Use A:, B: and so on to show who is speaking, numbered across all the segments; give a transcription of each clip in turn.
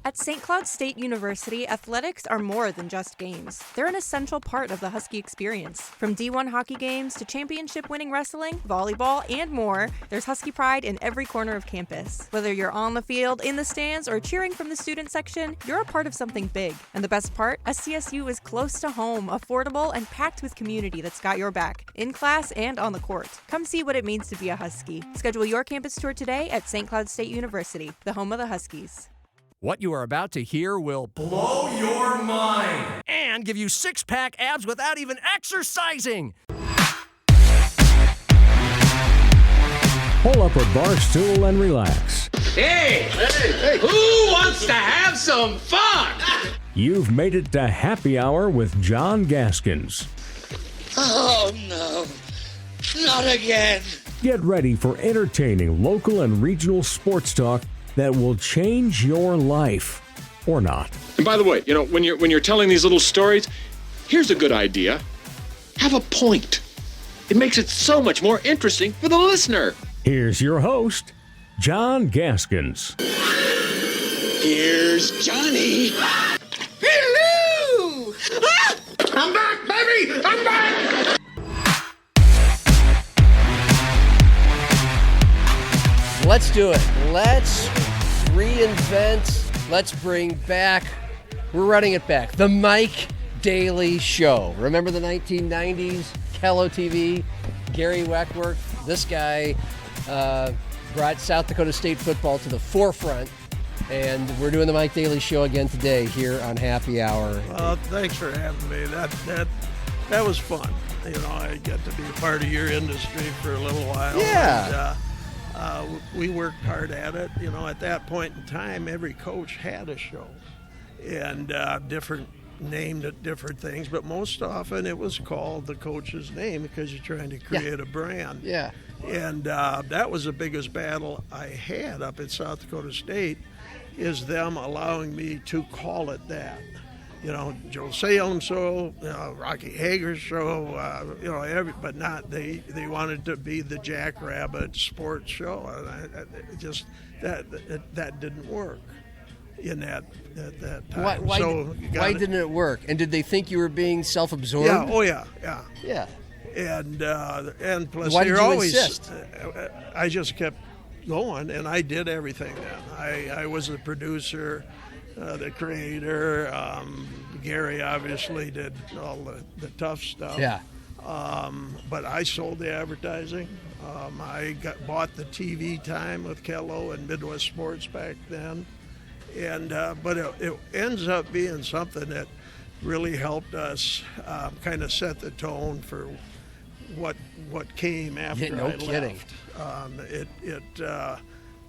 A: At St. Cloud State University, athletics are more than just games. They're an essential part of the Husky experience. From D1 hockey games to championship-winning wrestling, volleyball, and more, there's Husky pride in every corner of campus. Whether you're on the field, in the stands, or cheering from the student section, you're a part of something big. And the best part? SDSU is close to home, affordable, and packed with community that's got your back, in class and on the court. Come see what it means to be a Husky. Schedule your campus tour today at St. Cloud State University, the home of the Huskies.
B: What you are about to hear will blow your mind and give you six-pack abs without even exercising.
C: Pull up a bar stool and relax.
D: Hey, who wants to have some fun?
C: You've made it to Happy Hour with John Gaskins.
E: Oh, no. Not again.
C: Get ready for entertaining local and regional sports talk that will change your life, or not.
F: And by the way, when you're telling these little stories, here's a good idea. Have a point. It makes it so much more interesting for the listener.
C: Here's your host, John Gaskins.
E: Here's Johnny. Hello!
D: Ah! I'm back, baby! I'm back!
G: Let's do it. Let's reinvent. Let's bring back, we're running it back, the Mike Daly Show. Remember the 1990s, Kello TV, Gary Weckworth? This guy brought South Dakota State football to the forefront, and we're doing the Mike Daly Show again today here on Happy Hour.
H: Thanks for having me. That was fun. I got to be a part of your industry for a little while.
G: Yeah.
H: And, we worked hard at it. At that point in time, every coach had a show, and named at different things, but most often it was called the coach's name because you're trying to create a brand.
G: Yeah.
H: And that was the biggest battle I had up at South Dakota State, is them allowing me to call it that. Joe Salem show, Rocky Hager's show, but not, they wanted to be the Jackrabbit sports show. And that didn't work in that time.
G: Why didn't it work? And did they think you were being self-absorbed?
H: Yeah,
G: Yeah.
H: And plus,
G: why did you
H: always
G: insist?
H: I just kept going, and I did everything then. I was the producer, the creator. Gary obviously did all the tough stuff.
G: Yeah.
H: But I sold the advertising. I bought the TV time with Kello and Midwest Sports back then. And but it ends up being something that really helped us kind of set the tone for what came after
G: No
H: I
G: kidding.
H: left.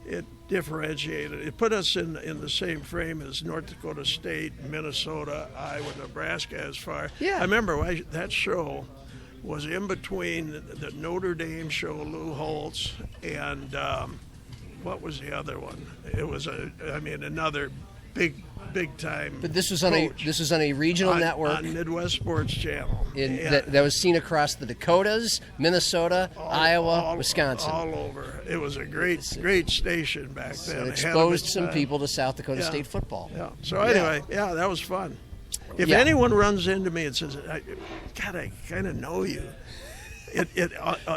H: It differentiated. It put us in the same frame as North Dakota State, Minnesota, Iowa, Nebraska as far.
G: Yeah.
H: I remember that show was in between the Notre Dame show, Lou Holtz, and what was the other one? It was another big time.
G: But this was on a regional network
H: on Midwest Sports Channel.
G: That was seen across the Dakotas, Minnesota, Iowa, Wisconsin.
H: All over. It was a great station back then.
G: It exposed some people to South Dakota State football.
H: Yeah. So anyway, that was fun. If anyone runs into me and says, God, I kind of know you, it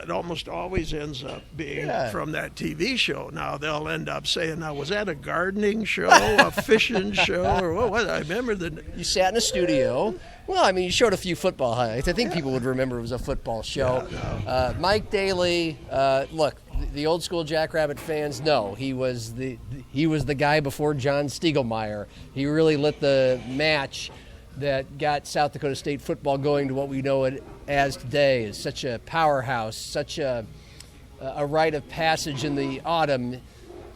H: almost always ends up being from that TV show. Now they'll end up saying, "Now was that a gardening show, a fishing show, or what?" I remember
G: you sat in a studio. Well, you showed a few football highlights. I think people would remember it was a football show.
H: Yeah, no.
G: Mike Daly, look, the old school Jackrabbit fans know he was the guy before John Stiegelmeier. He really lit the match that got South Dakota State football going to what we know it as today. Is such a powerhouse, such a rite of passage in the autumn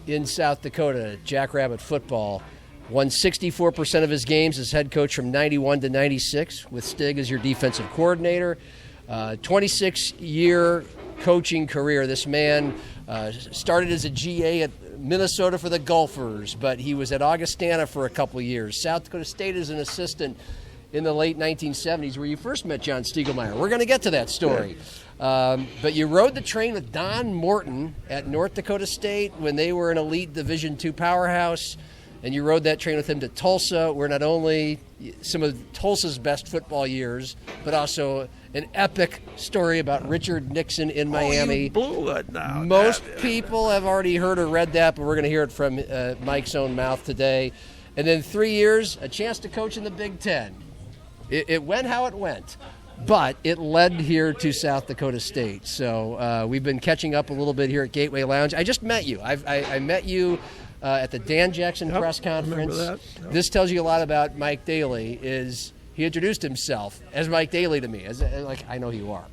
G: in South Dakota, Jackrabbit football. Won 64% of his games as head coach from 91 to 96 with Stig as your defensive coordinator. 26-year coaching career. This man started as a GA at Minnesota for the Golfers, but he was at Augustana for a couple of years. South Dakota State as an assistant in the late 1970s, where you first met John Stiegelmeier. We're going to get to that story. But you rode the train with Don Morton at North Dakota State when they were an elite Division II powerhouse. and you rode that train with him to Tulsa, where not only some of Tulsa's best football years, but also an epic story about Richard Nixon in Miami.
H: You blew it now.
G: Most people have already heard or read that, but we're going to hear it from Mike's own mouth today. And then 3 years, a chance to coach in the Big Ten. It went how it went, but it led here to South Dakota State. So we've been catching up a little bit here at Gateway Lounge. I just met you. I met you at the Dan Jackson press conference.
H: Remember that? Yep.
G: This tells you a lot about Mike Daly. He introduced himself as Mike Daly to me. I know who you are.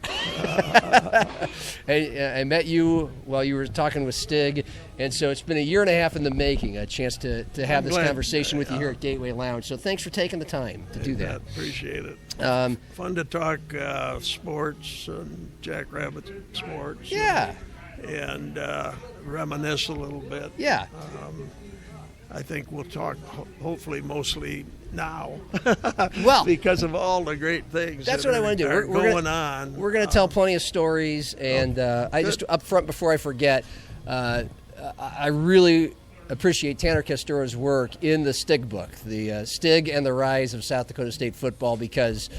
G: I met you while you were talking with Stig, and so it's been a year and a half in the making, a chance to have this conversation with you here at Gateway Lounge. So thanks for taking the time to do that.
H: Appreciate it. Fun to talk sports and jackrabbit sports.
G: Yeah.
H: And reminisce a little bit.
G: Yeah.
H: I think we'll talk hopefully mostly now.
G: Well,
H: because of all the great things
G: that's what I want to do.
H: We're going on.
G: We're going to tell plenty of stories, and I just up front before I forget, I really appreciate Tanner Castora's work in the Stig book, the Stig and the Rise of South Dakota State Football, because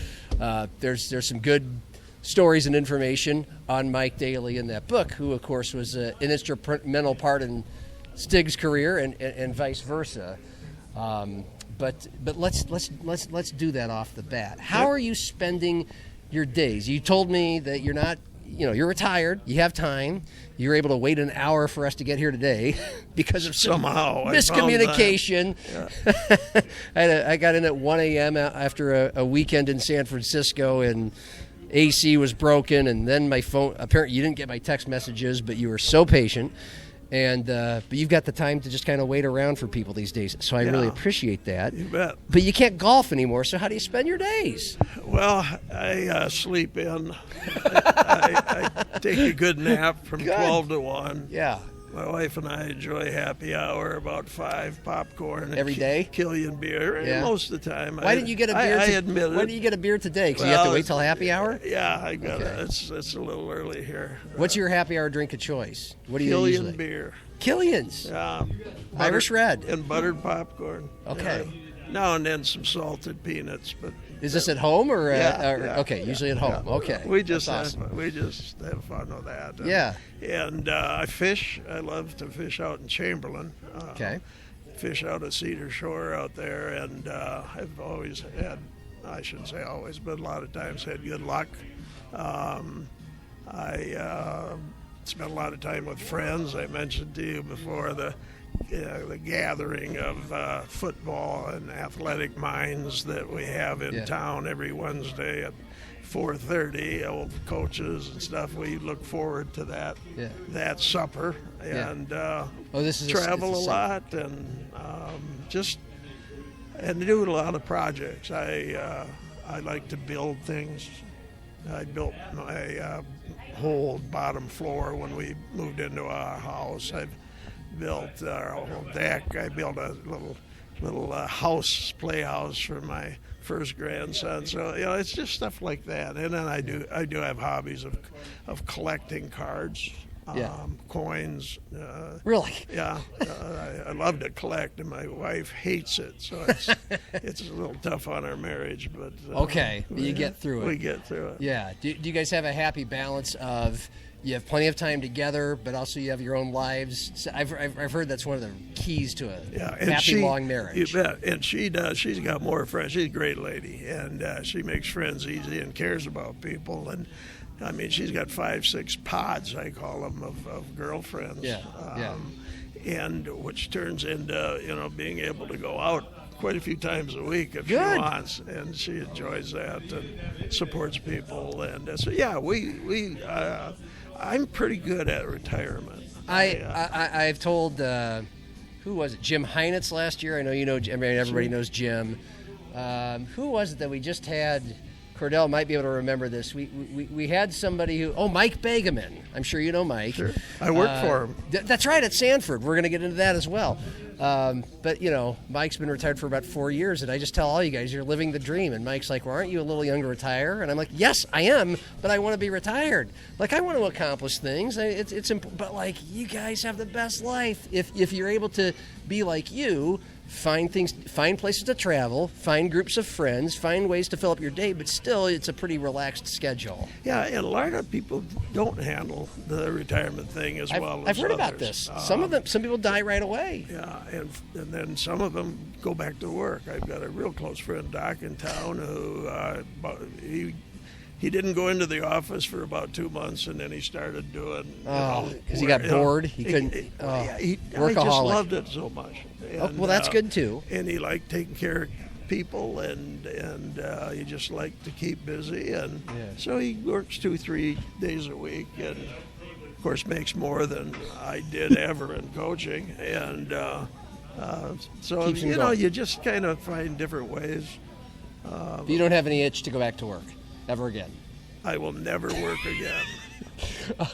G: there's some good stories and information on Mike Daly in that book, who of course was an instrumental part in Stig's career and vice versa. But let's do that off the bat. How are you spending your days? You told me that you're not, you're retired. You have time. You're able to wait an hour for us to get here today because of
H: somehow
G: miscommunication. I got in at 1 a.m. after a weekend in San Francisco, and AC was broken, and then my phone. Apparently, you didn't get my text messages, but you were so patient. And but you've got the time to just kind of wait around for people these days, so I really appreciate that.
H: You bet.
G: But you can't golf anymore, so how do you spend your days?
H: Well, I sleep in. I take a good nap from 12 to 1.
G: Yeah.
H: My wife and I enjoy happy hour, about 5, popcorn.
G: Every day?
H: Killian beer, most of the time.
G: Why didn't you get a beer?
H: I admit it.
G: Why didn't you get a beer today? Because you have to wait till happy hour?
H: Yeah, I got it. It's a little early here.
G: What's your happy hour drink of choice? What do you
H: Killian
G: usually?
H: beer.
G: Killian's?
H: Yeah.
G: Irish Red.
H: And buttered popcorn.
G: Okay.
H: Now and then some salted peanuts, but
G: is this at home or? Okay,
H: yeah,
G: usually at home.
H: Yeah.
G: Okay,
H: we just
G: have
H: fun with that.
G: And
H: I fish. I love to fish out in Chamberlain. Fish out at Cedar Shore out there, and I've always had, I shouldn't say always, but a lot of times had good luck. I spent a lot of time with friends. I mentioned to you before the gathering of football and athletic minds that we have in town every Wednesday at 4:30. Old coaches and stuff. We look forward to that supper and
G: this is
H: travel a lot and do a lot of projects. I like to build things. I built my whole bottom floor when we moved into our house. I've built our whole deck. I built a little playhouse for my first grandson. So it's just stuff like that. And then I do have hobbies of collecting cards, coins.
G: Really?
H: Yeah, I love to collect, and my wife hates it. So it's a little tough on our marriage, but
G: you get through it.
H: We get through it.
G: Yeah. Do you guys have a happy balance of? You have plenty of time together, but also you have your own lives. So I've heard that's one of the keys to a happy, long marriage.
H: You bet. And she does. She's got more friends. She's a great lady, and she makes friends easy and cares about people. And, I mean, she's got 5, 6 pods, I call them, of girlfriends. And which turns into, being able to go out quite a few times a week if she wants. And she enjoys that and supports people. And so, I'm pretty good at retirement.
G: I've told, who was it, Jim Heinitz last year? I know you know, everybody knows Jim. Who was it that we just had? Cordell might be able to remember this. We had somebody who, Mike Begeman. I'm sure you know Mike.
H: Sure. I worked for him.
G: That's right, at Sanford. We're going to get into that as well. But, Mike's been retired for about 4 years, and I just tell all you guys, you're living the dream. And Mike's like, well, aren't you a little young to retire? And I'm like, yes, I am, but I want to be retired. Like, I want to accomplish things. It's important, but, you guys have the best life. If you're able to be like you, find places to travel, find groups of friends, find ways to fill up your day, but still it's a pretty relaxed schedule.
H: Yeah, and a lot of people don't handle the retirement thing as well as
G: I've heard
H: others.
G: about this. Some people die right away.
H: Yeah, and then some of them go back to work. I've got a real close friend, Doc, in town, who he didn't go into the office for about 2 months, and then he started doing.
G: Because he got bored. He couldn't.
H: He
G: workaholic.
H: just loved it so much. And,
G: well, that's good too.
H: And he liked taking care of people, and he just liked to keep busy, and so he works 2-3 days a week, and of course makes more than I did ever in coaching, and so you just kind of find different ways.
G: But you don't have any itch to go back to work ever again.
H: I will never work again.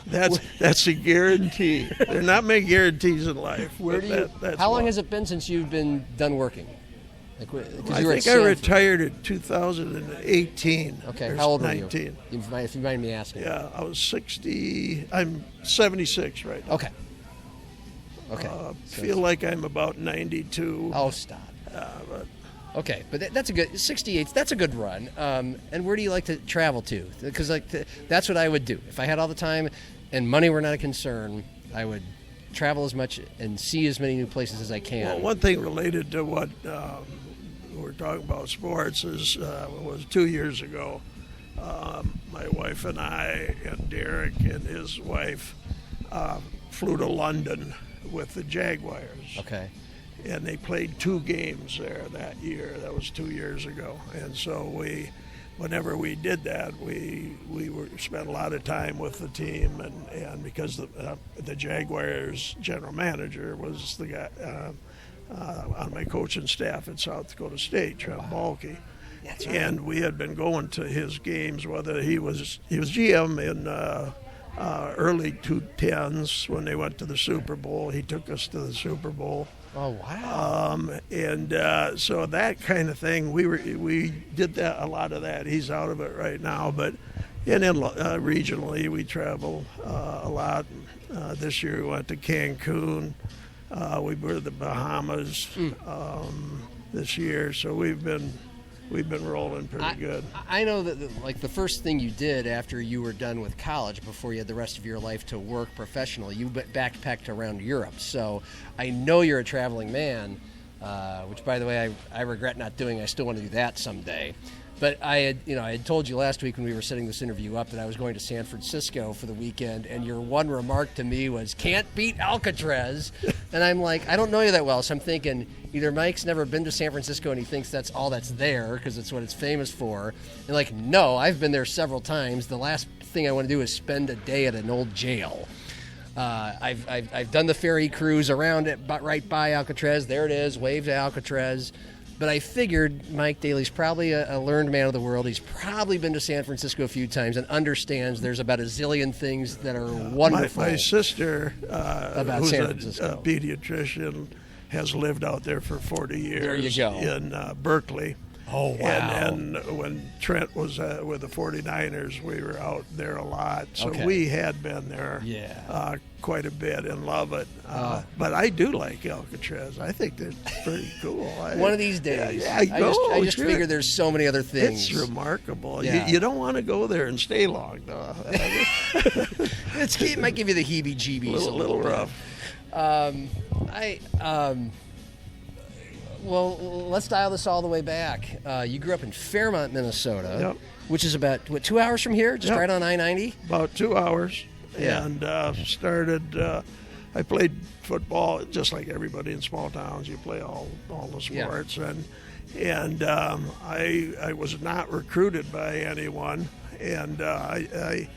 H: That's a guarantee. There are not many guarantees in life.
G: How long has it been since you've been done working?
H: I think I retired in 2018.
G: Okay, how old were you?
H: 19.
G: If you mind me asking.
H: Yeah, I was 60. I'm 76 right now.
G: Okay.
H: Feel like I'm about 92.
G: Oh, stop. Okay, but that's a good 68. That's a good run. And where do you like to travel to? Because that's what I would do if I had all the time and money were not a concern. I would travel as much and see as many new places as I can.
H: Well, one thing related to what we're talking about sports is was 2 years ago. My wife and I and Derek and his wife flew to London with the Jaguars.
G: Okay.
H: And they played 2 games there that year. That was 2 years ago. And so whenever we did that, we spent a lot of time with the team, and because the Jaguars general manager was the guy on my coaching staff at South Dakota State, Trent Balke.
G: That's right.
H: And we had been going to his games, whether he was GM in early 2010s when they went to the Super Bowl. He took us to the Super Bowl.
G: Oh, wow.
H: So that kind of thing, we did that, a lot of that. He's out of it right now, but then regionally we travel a lot. This year we went to Cancun. We were to the Bahamas this year, so we've been rolling pretty good.
G: I know that the first thing you did after you were done with college, before you had the rest of your life to work professionally, you backpacked around Europe. So I know you're a traveling man, which, by the way, I regret not doing. I still want to do that someday. But I had told you last week when we were setting this interview up that I was going to San Francisco for the weekend, and your one remark to me was, "Can't beat Alcatraz." And I'm like, I don't know you that well, so I'm thinking either Mike's never been to San Francisco and he thinks that's all that's there because it's what it's famous for. And no, I've been there several times. The last thing I want to do is spend a day at an old jail. I've done the ferry cruise around it, but right by Alcatraz. There it is, wave to Alcatraz. But I figured Mike Daly's probably a learned man of the world. He's probably been to San Francisco a few times and understands there's about a zillion things that are wonderful.
H: My sister,
G: about
H: who's
G: San
H: a
G: Francisco.
H: Pediatrician, has lived out there for 40 years.
G: There you go.
H: In Berkeley.
G: Oh, wow.
H: And when Trent was with the 49ers, we were out there a lot. So
G: Okay.
H: we had been there quite a bit and love it. But I do like Alcatraz. I think they're pretty cool.
G: One of these days.
H: I
G: just figure there's so many other things.
H: It's remarkable.
G: Yeah.
H: You don't want to go there and stay long, though.
G: It might give you the heebie-jeebies
H: a little rough.
G: Well, let's dial this all the way back. You grew up in Fairmont, Minnesota, which is about, 2 hours from here? Just right on I-90?
H: About 2 hours.
G: Yeah.
H: And I played football just like everybody in small towns. You play all the sports. And I was not recruited by anyone. And I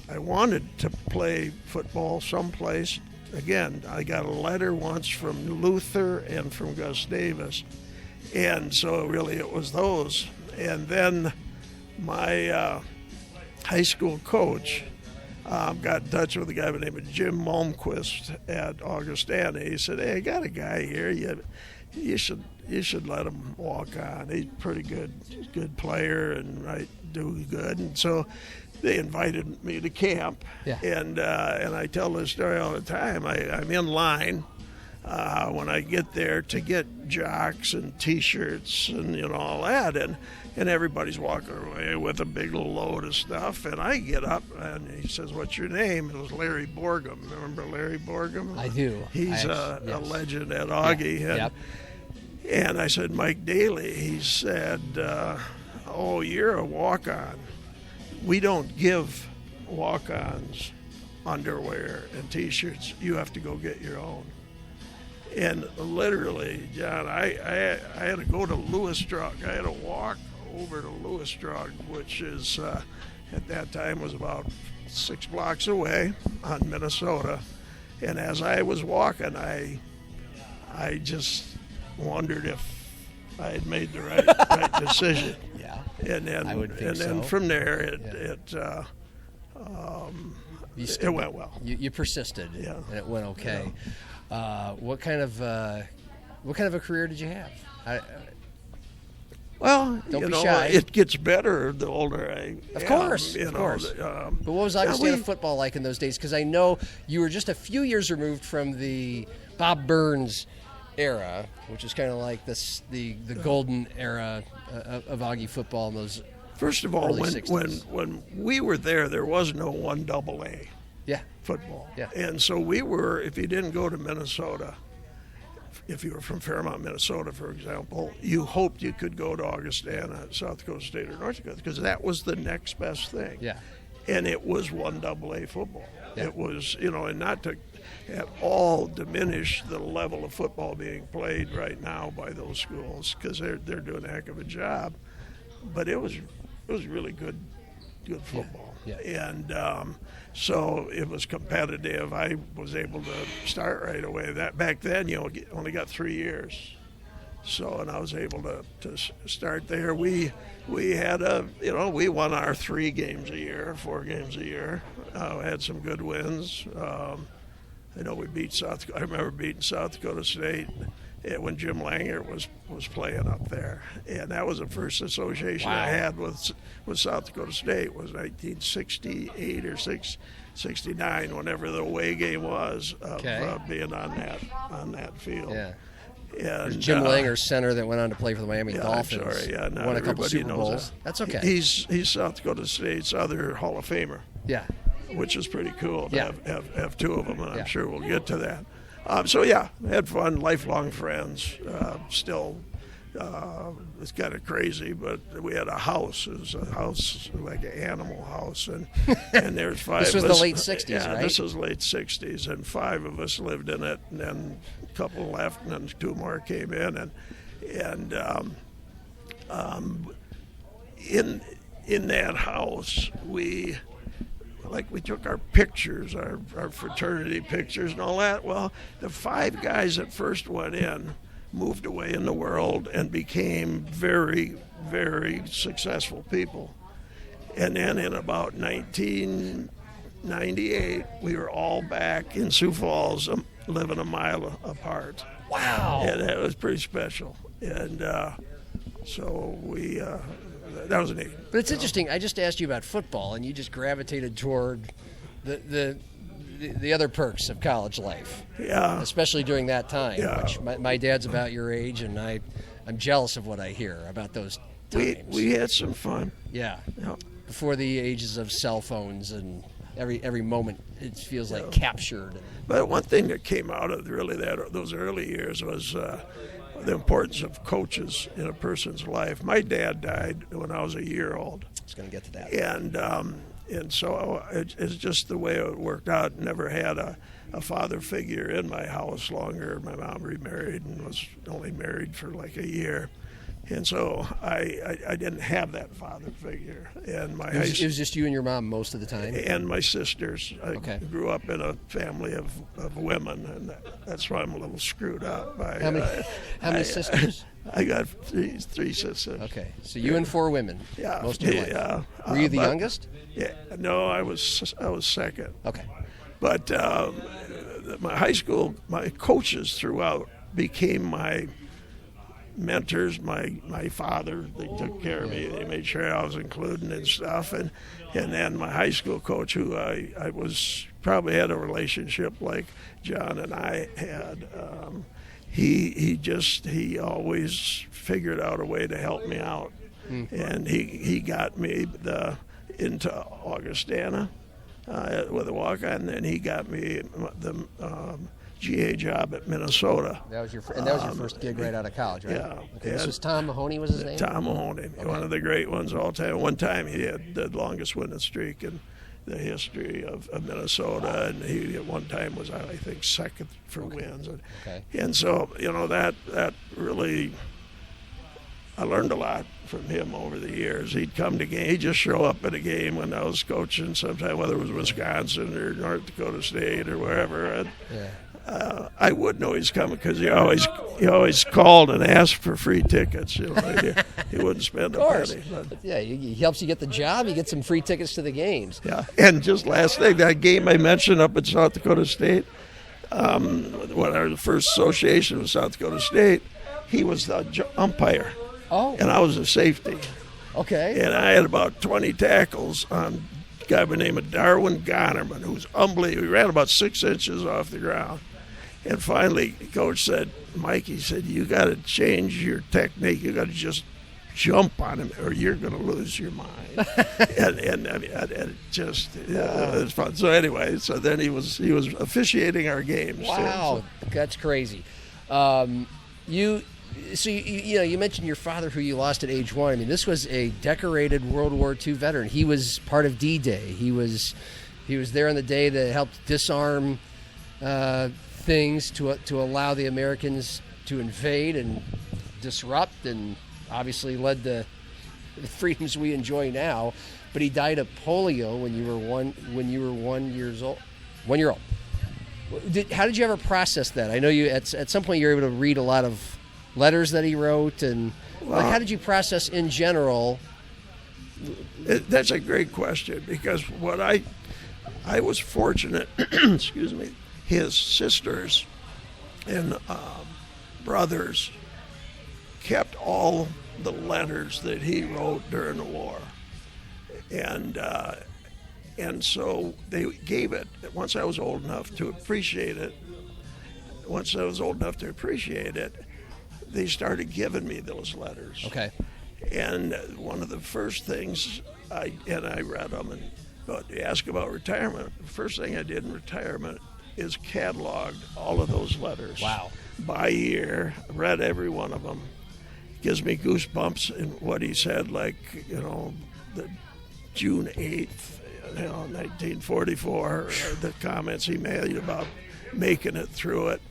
H: wanted to play football someplace. Again, I got a letter once from Luther and from Gus Davis, and so really it was those. And then my high school coach got in touch with a guy by the name of Jim Malmquist at Augustana. He said, "Hey, I got a guy here. You should let him walk on. He's a pretty good player and might do good." And so they invited me to camp, and I tell this story all the time. I'm in line when I get there to get jocks and T-shirts and all that, and everybody's walking away with a big load of stuff, and I get up and he says, "What's your name?" It was Larry Borgum. Remember Larry Borgum?
G: I do.
H: He's a legend at Augie.
G: Yeah. Yep.
H: And I said, "Mike Daly." He said, "Oh, you're a walk-on. We don't give walk-ons underwear and T-shirts. You have to go get your own." And literally, John, I had to go to Lewisstrug. I had to walk over to Lewisstrug, which is at that time was about 6 blocks away on Minnesota. And as I was walking, I just wondered if I had made the right decision.
G: Yeah.
H: And then
G: I would think
H: and then
G: so.
H: from there it went well.
G: You persisted,
H: Yeah.
G: and it went okay. What kind of a career did you have?
H: Well,
G: Don't be shy.
H: It gets better the older I
G: Of
H: am,
G: course,
H: you
G: of
H: know,
G: course. But what was Augustana football like in those days? Because I know you were just a few years removed from the Bob Burns era, which is kind of like the golden era of Augie football in those
H: First of all,
G: early
H: when
G: 60s.
H: when we were there was no 1AA
G: Yeah.
H: football.
G: Yeah.
H: And so we were, if you didn't go to Minnesota, if you were from Fairmont, Minnesota, for example, you hoped you could go to Augustana, South Dakota State, or North Dakota, because that was the next best thing.
G: Yeah.
H: And it was 1AA football.
G: Yeah.
H: It was, and not to at all diminish the level of football being played right now by those schools, because they're doing a heck of a job. But it was really good football.
G: Yeah.
H: And so it was competitive. I was able to start right away. That back then, you only got 3 years. So, and I was able to start there. We had we won our 3 games a year, 4 games a year. Had some good wins. I know we beat I remember beating South Dakota State when Jim Langer was playing up there, and that was the first association I had with South Dakota State. Was 1968 or 69, whenever the away game was of being on that field.
G: Yeah.
H: And
G: Jim Langer, center that went on to play for the Miami Dolphins.
H: I'm sorry, not
G: won a couple
H: everybody
G: Super
H: knows
G: Bowls.
H: that.
G: That's okay.
H: He's South Dakota State's other Hall of Famer.
G: Yeah.
H: Which is pretty cool to
G: Yeah.
H: have 2 of them, and
G: Yeah.
H: I'm sure we'll get to that. So yeah, had fun, lifelong friends. Still, it's kind of crazy, but we had a house. It was a house like an animal house, and there's 5
G: This was
H: of us.
G: the late 60s,
H: yeah,
G: right?
H: this was late 60s, and 5 of us lived in it, and then a couple left, and then 2 more came in, and in that house we took our pictures, our fraternity pictures and all that. Well, the 5 guys that first went in moved away in the world and became very, very successful people. And then in about 1998, we were all back in Sioux Falls, living a mile apart.
G: Wow.
H: And that was pretty special. And so we... that was neat.
G: But it's interesting. I just asked you about football, and you just gravitated toward the other perks of college life.
H: Yeah.
G: Especially during that time.
H: Yeah.
G: Which my dad's about your age, and I'm jealous of what I hear about those times.
H: We had some fun.
G: Yeah.
H: Yeah.
G: Before the ages of cell phones, and every moment it feels like captured.
H: But one thing that came out of really those early years was the importance of coaches in a person's life. My dad died when I was a year old.
G: I was going to get to that.
H: And so it's just the way it worked out. Never had a father figure in my house longer. My mom remarried and was only married for like a year. And so I didn't have that father figure. And it
G: was just you and your mom most of the time?
H: And my sisters. I grew up in a family of women, and that's why I'm a little screwed up.
G: How many sisters?
H: I got three sisters.
G: Okay, so you and 4 women.
H: Yeah,
G: most of your life.
H: Yeah.
G: Were you the youngest?
H: Yeah. No, I was second.
G: Okay.
H: But my high school, my coaches throughout became my mentors, my father, they took care of me. They made sure I was included and stuff. And then my high school coach, who I was probably had a relationship like John and I had, he always figured out a way to help me out. And he got me into Augustana with a walk-on, and then he got me the GA job at Minnesota.
G: That was your first gig right out of college, right?
H: Yeah.
G: Okay, this was Tom Mahoney, was his name?
H: Tom Mahoney, one of the great ones all time. One time he had the longest winning streak in the history of Minnesota, and he at one time was, I think, second for wins. And so, that really, I learned a lot from him over the years. He'd come to game. He'd just show up at a game when I was coaching, sometime whether it was Wisconsin or North Dakota State or wherever. And, I would know he's coming because he always called and asked for free tickets. He wouldn't spend a penny. But.
G: Yeah, he helps you get the job. You get some free tickets to the games.
H: Yeah, and just last thing, that game I mentioned up at South Dakota State, when our first association with South Dakota State, he was the umpire.
G: Oh.
H: And I was a safety.
G: Okay.
H: And I had about 20 tackles on a guy by the name of Darwin Gonerman, who was unbelievable. He ran about 6 inches off the ground. And finally, Coach said, Mike, he said, you got to change your technique. You got to just jump on him or you're going to lose your mind. and I mean, it just, it was fun. So anyway, so then he was officiating our games.
G: Wow, that's crazy. You mentioned your father, who you lost at age 1. I mean, this was a decorated World War II veteran. He was part of D-Day. He was there on the day that helped disarm things to allow the Americans to invade and disrupt, and obviously led to the freedoms we enjoy now. But he died of polio when you were 1 year old. 1 year old. How did you ever process that? I know you at some point you were able to read a lot of letters that he wrote, and how did you process in general?
H: That's a great question, because what I was fortunate, excuse me, his sisters and brothers kept all the letters that he wrote during the war, and so they gave it. Once I was old enough to appreciate it, they started giving me those letters.
G: Okay.
H: And one of the first things I read them, but you ask about retirement, the first thing I did in retirement is cataloged all of those letters.
G: Wow.
H: By year, read every one of them. Gives me goosebumps in what he said, like, the June 8th, 1944, the comments he made about making it through it.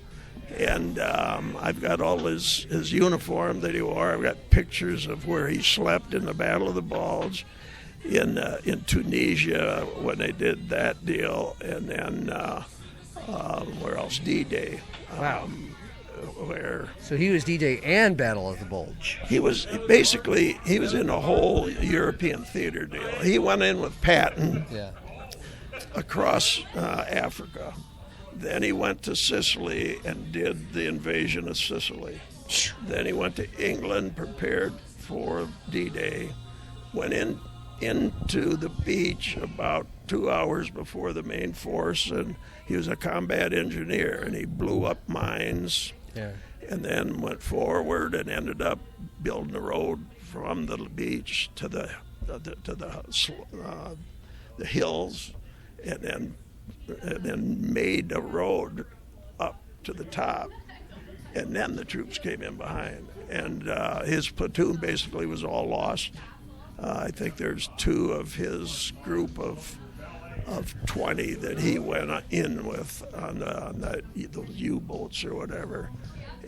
H: And I've got all his uniform that he wore. I've got pictures of where he slept in the Battle of the Bulge in Tunisia when they did that deal. And then where else? D-Day.
G: Wow.
H: So
G: he was D-Day and Battle of the Bulge.
H: He was in the whole European theater deal. He went in with Patton across Africa. Then he went to Sicily and did the invasion of Sicily. Then he went to England, prepared for D-Day, went into the beach about 2 hours before the main force, and he was a combat engineer, and he blew up mines, and then went forward and ended up building a road from the beach to the hills, and then made a road up to the top, and then the troops came in behind, and his platoon basically was all lost. I think there's 2 of his group of 20 that he went in with on those U-boats or whatever,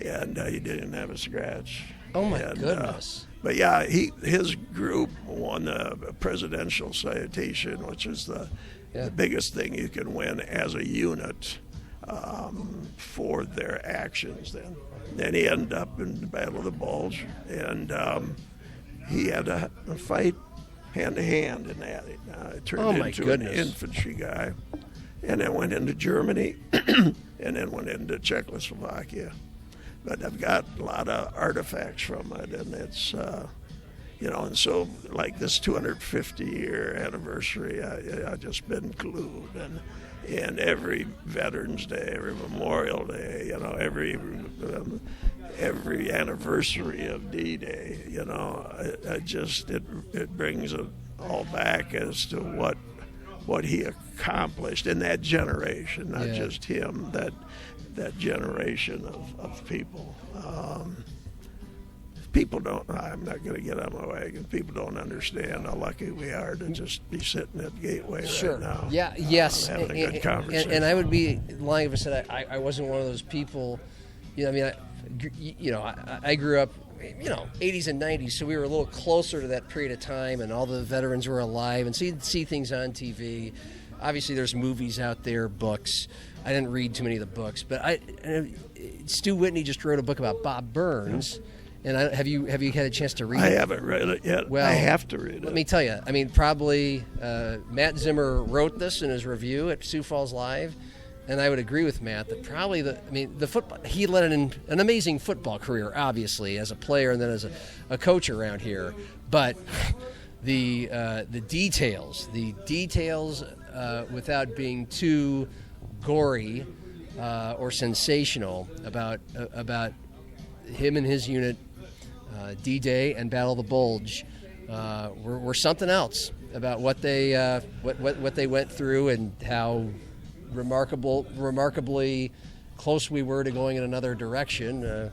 H: and he didn't have a scratch.
G: Oh my goodness!
H: But yeah, his group won a presidential citation, which is the biggest thing you can win as a unit for their actions. Then he ended up in the Battle of the Bulge, and he had a fight hand-to-hand in that. It turned into an infantry guy, and then went into Germany, and then went into Czechoslovakia. but I've got a lot of artifacts from it, and it's and so like this 250-year anniversary, I've just been glued, and every Veterans Day, every Memorial Day, every anniversary of D-Day, it brings it all back as to what he accomplished in that generation, not just him, that generation of people. People don't, I'm not going to get on my wagon, people don't understand how lucky we are to just be sitting at Gateway right now.
G: Yeah, yes.
H: Having a good conversation.
G: And I would be lying if I said I wasn't one of those people. I grew up, 80s and 90s, so we were a little closer to that period of time, and all the veterans were alive, and so you'd see things on TV. Obviously, there's movies out there, books. I didn't read too many of the books, but Stu Whitney just wrote a book about Bob Burns. Yeah. And have you had a chance to read it?
H: I haven't read it yet. Well, I have to read it.
G: Let me tell you. I mean, probably Matt Zimmer wrote this in his review at Sioux Falls Live, and I would agree with Matt that probably the football. He led an amazing football career, obviously, as a player and then as a coach around here. But the details, without being too gory or sensational about him and his unit. D-Day and Battle of the Bulge were something else about what they went through and how remarkably close we were to going in another direction.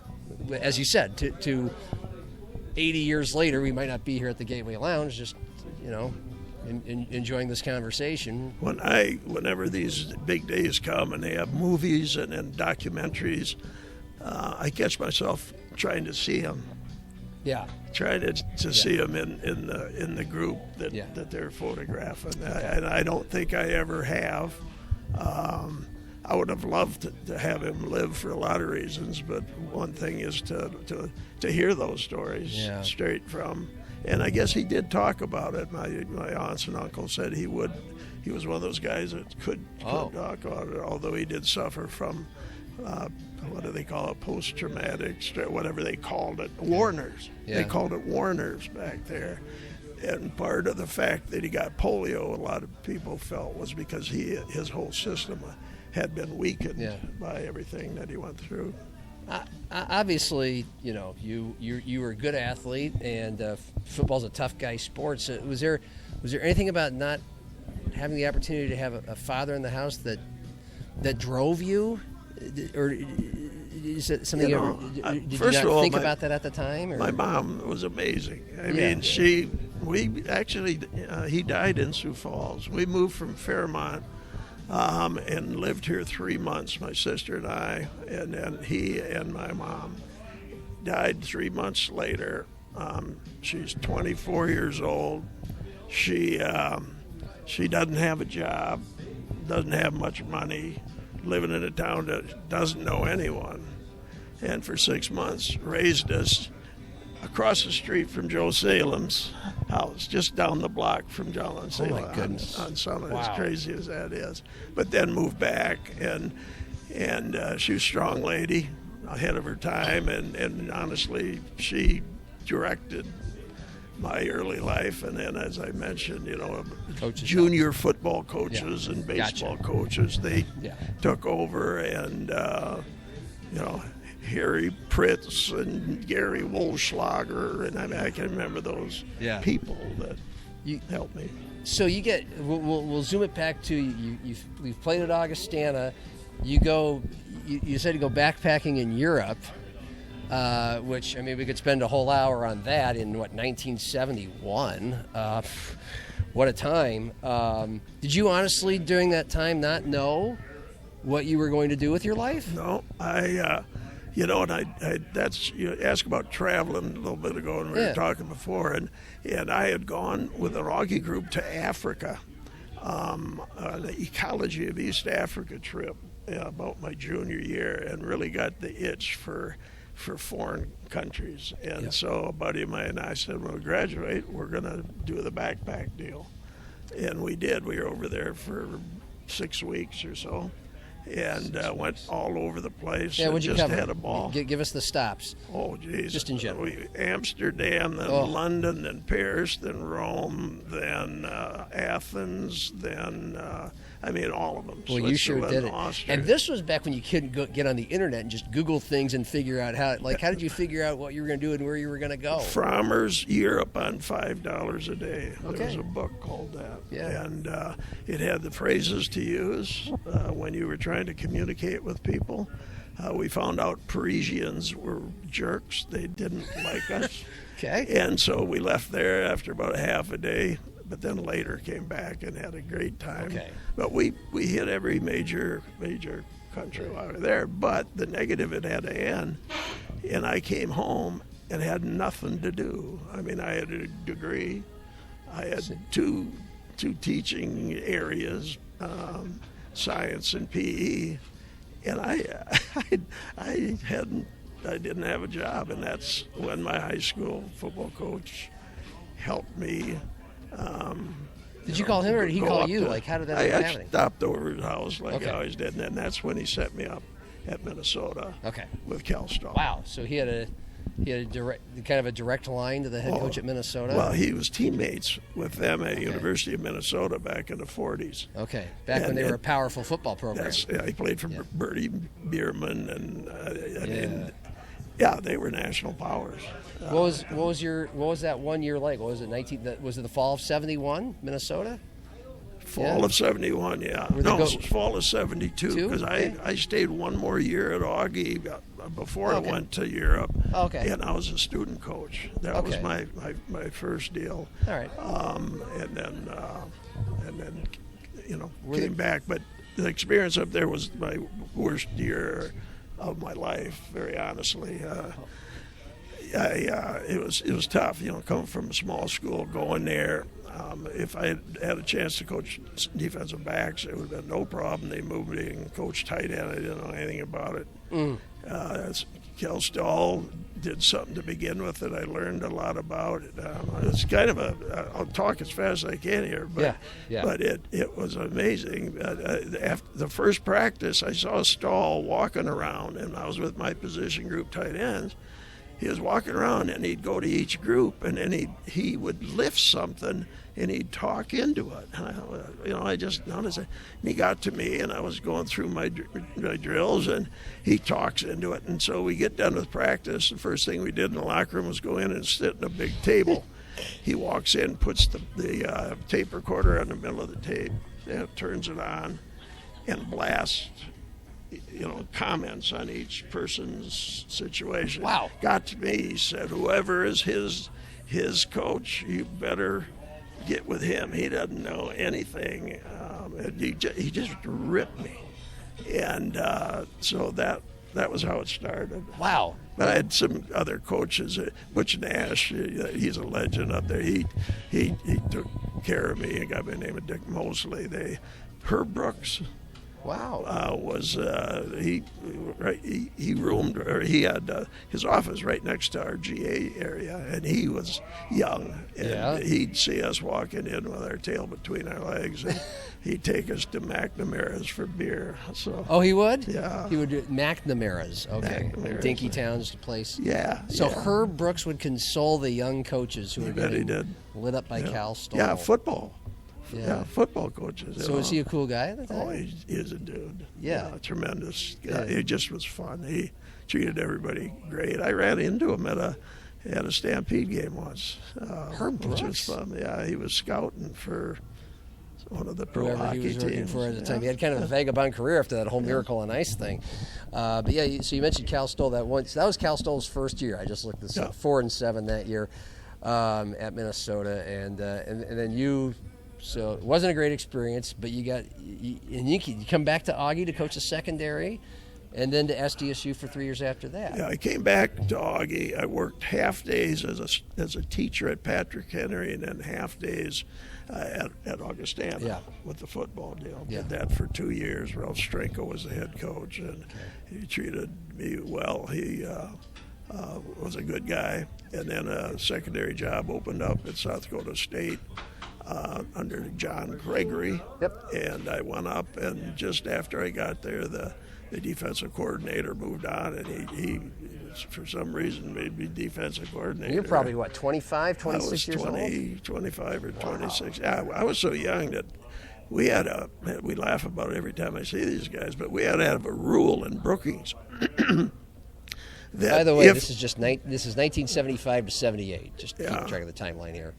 G: As you said, to 80 years later, we might not be here at the Gateway Lounge, just enjoying this conversation.
H: Whenever these big days come and they have movies and documentaries, I catch myself trying to see them.
G: Yeah.
H: Trying to see them in the group that they're photographing, and I don't think I ever have. I would have loved to have him live for a lot of reasons, but one thing is to hear those stories straight from. And I guess he did talk about it. My aunts and uncle said he was one of those guys that could talk about it, although he did suffer from. What do they call it? Post-traumatic, whatever they called it. Warners. Yeah. They called it Warners back there. And part of the fact that he got polio, a lot of people felt, was because his whole system had been weakened by everything that he went through.
G: Obviously, you were a good athlete, and football's a tough guy sport. So was there anything about not having the opportunity to have a father in the house that drove you? Or is it something did you not think about that at the time? Or?
H: My mom was amazing. I mean, he died in Sioux Falls. We moved from Fairmont and lived here 3 months, my sister and I, and then he and my mom died 3 months later. She's 24 years old. She doesn't have a job, doesn't have much money, living in a town that doesn't know anyone, and for 6 months raised us across the street from Joe Salem's house, just down the block from John Salem.
G: Oh my goodness!
H: On Summit, as crazy as that is. But then moved back, and she was a strong lady, ahead of her time, and honestly, she directed my early life, and then, as I mentioned, junior football coaches and baseball coaches, they took over, and Harry Pritz and Gary Wolschlager, and I can remember those people that helped me.
G: So we'll zoom it back to you've played at Augustana. You said you go backpacking in Europe. Which, I mean, we could spend a whole hour on that in, 1971. What a time. Did you honestly, during that time, not know what you were going to do with your life?
H: No. You asked about traveling a little bit ago, and we were talking before, and I had gone with an Augie group to Africa, the Ecology of East Africa trip about my junior year, and really got the itch for foreign countries. And so a buddy of mine and I said, when we graduate, we're going to do the backpack deal. And we did. We were over there for 6 weeks or so. and went all over the place.
G: Yeah,
H: and
G: what'd you
H: just
G: cover?
H: had a ball.
G: Give us the stops.
H: Oh, geez.
G: Just in general.
H: Amsterdam, then London, then Paris, then Rome, then Athens, then, all of them.
G: Well, you sure did it.
H: Austria.
G: And this was back when you couldn't get on the internet and just Google things and figure out how did you figure out what you were going to do and where you were going to go?
H: Frommer's Europe on $5 a day.
G: Okay.
H: There was a book called that.
G: Yeah.
H: And it had the phrases to use when you were trying to communicate with people. We found out Parisians were jerks. They didn't like us.
G: Okay.
H: And so we left there after about a half a day, but then later came back and had a great time.
G: Okay.
H: But we hit every major country while we were there. But the negative, it had to end. And I came home and had nothing to do. I had a degree. I had two teaching areas, science and PE, and I didn't have a job, and that's when my high school football coach helped me.
G: Did you call him or did he call you? How did that happen?
H: I stopped over his house I always did, and that's when he set me up at Minnesota.
G: Okay.
H: With Cal Stahl.
G: Wow. So he had a direct line to the head coach at Minnesota.
H: Well, he was teammates with them at University of Minnesota back in the 40s.
G: Okay, when they were a powerful football program.
H: He played for Bertie Bierman, and they were national powers.
G: What was that 1 year like? What was it? Was it the fall of '71, Minnesota?
H: Fall of '71, yeah. Fall of '72, because I stayed one more year at Augie before I went to Europe.
G: Okay.
H: And I was a student coach. That was my first deal.
G: All right.
H: And then came back. But the experience up there was my worst year of my life, very honestly. It was tough, coming from a small school, going there. If I had a chance to coach defensive backs, it would have been no problem. They moved me and coached tight end. I didn't know anything about it. Cal Stahl did something to begin with that I learned a lot about. It's kind of I'll talk as fast as I can here, but it was amazing. After the first practice, I saw Stahl walking around, and I was with my position group tight ends. He was walking around, and he'd go to each group, and then he would lift something, and he'd talk into it. And I just noticed it. And he got to me, and I was going through my drills, and he talks into it. And so we get done with practice. The first thing we did in the locker room was go in and sit at a big table. He walks in, puts the tape recorder in the middle of the tape, and turns it on, and blasts comments on each person's situation.
G: Wow.
H: Got to me, he said, whoever is his coach, you better get with him. He doesn't know anything. He just ripped me. And so that was how it started.
G: Wow.
H: But I had some other coaches. Butch Nash, he's a legend up there. He took care of me. A guy by the name of Dick Mosley. Herb Brooks.
G: Wow.
H: He roomed, or he had his office right next to our GA area, and he was young, and he'd see us walking in with our tail between our legs, and he'd take us to McNamara's for beer. So.
G: Oh, he would?
H: Yeah.
G: He would do Macnamara's. Okay.
H: McNamara's.
G: Dinky Town's the place.
H: Yeah.
G: So Herb Brooks would console the young coaches who were getting lit up by Cal Stahl.
H: Yeah, football. Yeah, football coaches.
G: So was he a cool guy at the time?
H: Oh, he's a dude.
G: Yeah.
H: Tremendous guy. It just was fun. He treated everybody great. I ran into him at a Stampede game once.
G: Herb Brooks?
H: Which was fun. Yeah, he was scouting for one of the pro
G: Whoever
H: hockey
G: he was working
H: teams.
G: for at the time. He had kind of a vagabond career after that whole Miracle on Ice thing. But yeah, so you mentioned Cal Stahl that once. That was Cal Stahl's first year. I just looked this up. 4-7 that year at Minnesota, and then you. So it wasn't a great experience, but you come back to Augie to coach the secondary, and then to SDSU for 3 years after that.
H: Yeah, I came back to Augie. I worked half days as a teacher at Patrick Henry, and then half days at Augustana with the football deal. Did that for 2 years. Ralph Strenko was the head coach, and he treated me well. He was a good guy. And then a secondary job opened up at South Dakota State. under John Gregory.
G: Yep.
H: And I went up, and just after I got there, the defensive coordinator moved on, and he for some reason made me defensive coordinator.
G: You're probably, what, 25, 26 years old?
H: 25 or 26. Yeah, I was so young that we laugh about it every time I see these guys, but we had to have a rule in Brookings.
G: By the way, this is 1975 to 78. Just keep track of the timeline here.